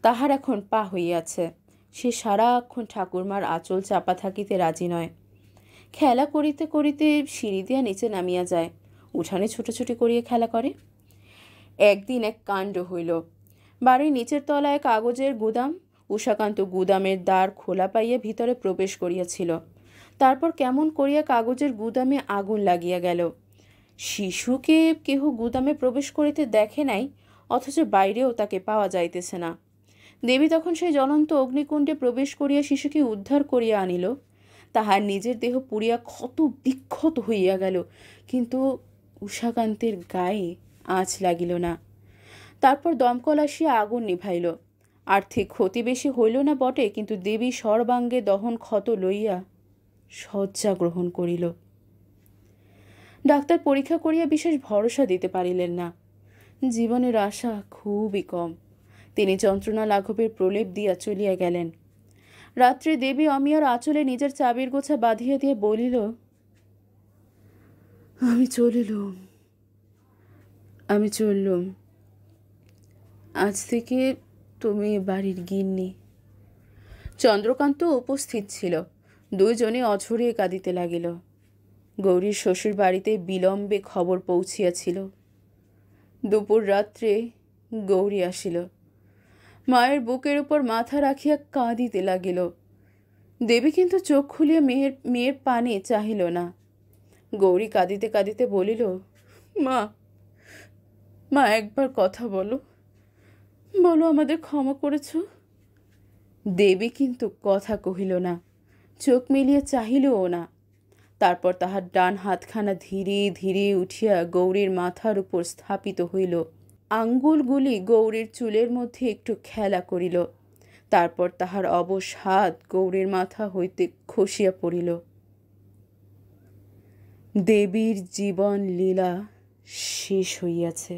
তাহার এখন পা হইয়াছে। সে সারাক্ষণ ঠাকুরমার আঁচল চাপা থাকিতে রাজি নয়। খেলা করিতে করিতে সিঁড়ি দিয়া নিচে নামিয়া যায়, উঠানে ছুটোছুটি করিয়া খেলা করে। একদিন এক কাণ্ড হইল। বাড়ির নিচের তলায় কাগজের গুদাম। উষাকান্ত গুদামের দ্বার খোলা পাইয়া ভিতরে প্রবেশ করিয়াছিল। তারপর কেমন করিয়া কাগজের গুদামে আগুন লাগিয়া গেল। শিশুকে কেহ গুদামে প্রবেশ করিতে দেখে নাই, অথচ বাইরেও তাকে পাওয়া যাইতেছে না। দেবী তখন সেই জ্বলন্ত অগ্নিকুণ্ডে প্রবেশ করিয়া শিশুকে উদ্ধার করিয়া আনিল। তাহার নিজের দেহ পুড়িয়া ক্ষত বিক্ষত হইয়া গেল, কিন্তু উষাকান্তের গায়ে আঁচ লাগিল না। তারপর দমকল আসিয়া আগুন নিভাইল। আর্থিক ক্ষতি বেশি হইল না বটে, কিন্তু দেবী সর্বাঙ্গে দহন ক্ষত লইয়া শয্যা গ্রহণ করিল। ডাক্তার পরীক্ষা করিয়া বিশেষ ভরসা দিতে পারিলেন না। জীবনের আশা খুবই কম। তিনি যন্ত্রণা লাঘবের প্রলেপ দিয়া চলিয়া গেলেন। রাত্রে দেবী অমিয়ার আঁচলে নিজের চাবির গোছা বাঁধিয়া দিয়ে বলিল, আমি চললুম। আজ থেকে তুমি বাড়ির গিন্নি। চন্দ্রকান্ত উপস্থিত ছিল। দুইজনে অঝরে কাঁদিতে লাগিল। গৌরীর শ্বশুর বাড়িতে বিলম্বে খবর পৌঁছিয়াছিল। দুপুর রাত্রে গৌরী আসিল। মায়ের বুকের উপর মাথা রাখিয়া কাঁদিতে লাগিল। দেবী কিন্তু চোখ খুলিয়া মেয়ের পানে চাহিল না। গৌরী কাঁদিতে কাঁদিতে বলিল, মা, একবার কথা বলো, আমাদের ক্ষমা করেছ। দেবী কিন্তু কথা কহিল না, চোখ মিলিয়ে চাহিলও না। তারপর তাহার ডান হাতখানা ধীরে ধীরে উঠিয়া গৌরীর মাথার উপর স্থাপিত হইল। আঙ্গুলগুলি গৌরীর চুলের মধ্যে একটু খেলা করিল। তারপর তাহার অবশ হাত গৌরীর মাথা হইতে খসিয়া পড়িল। দেবীর জীবন লীলা শেষ হইয়াছে।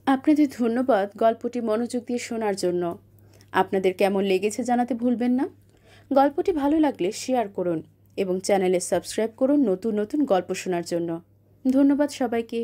আপনাদের ধন্যবাদ গল্পটি মনোযোগ দিয়ে শোনার জন্য। আপনাদের কেমন লেগেছে জানাতে ভুলবেন না। গল্পটি ভালো লাগলে শেয়ার করুন এবং চ্যানেলে সাবস্ক্রাইব করুন নতুন নতুন গল্প শোনার জন্য। ধন্যবাদ সবাইকে।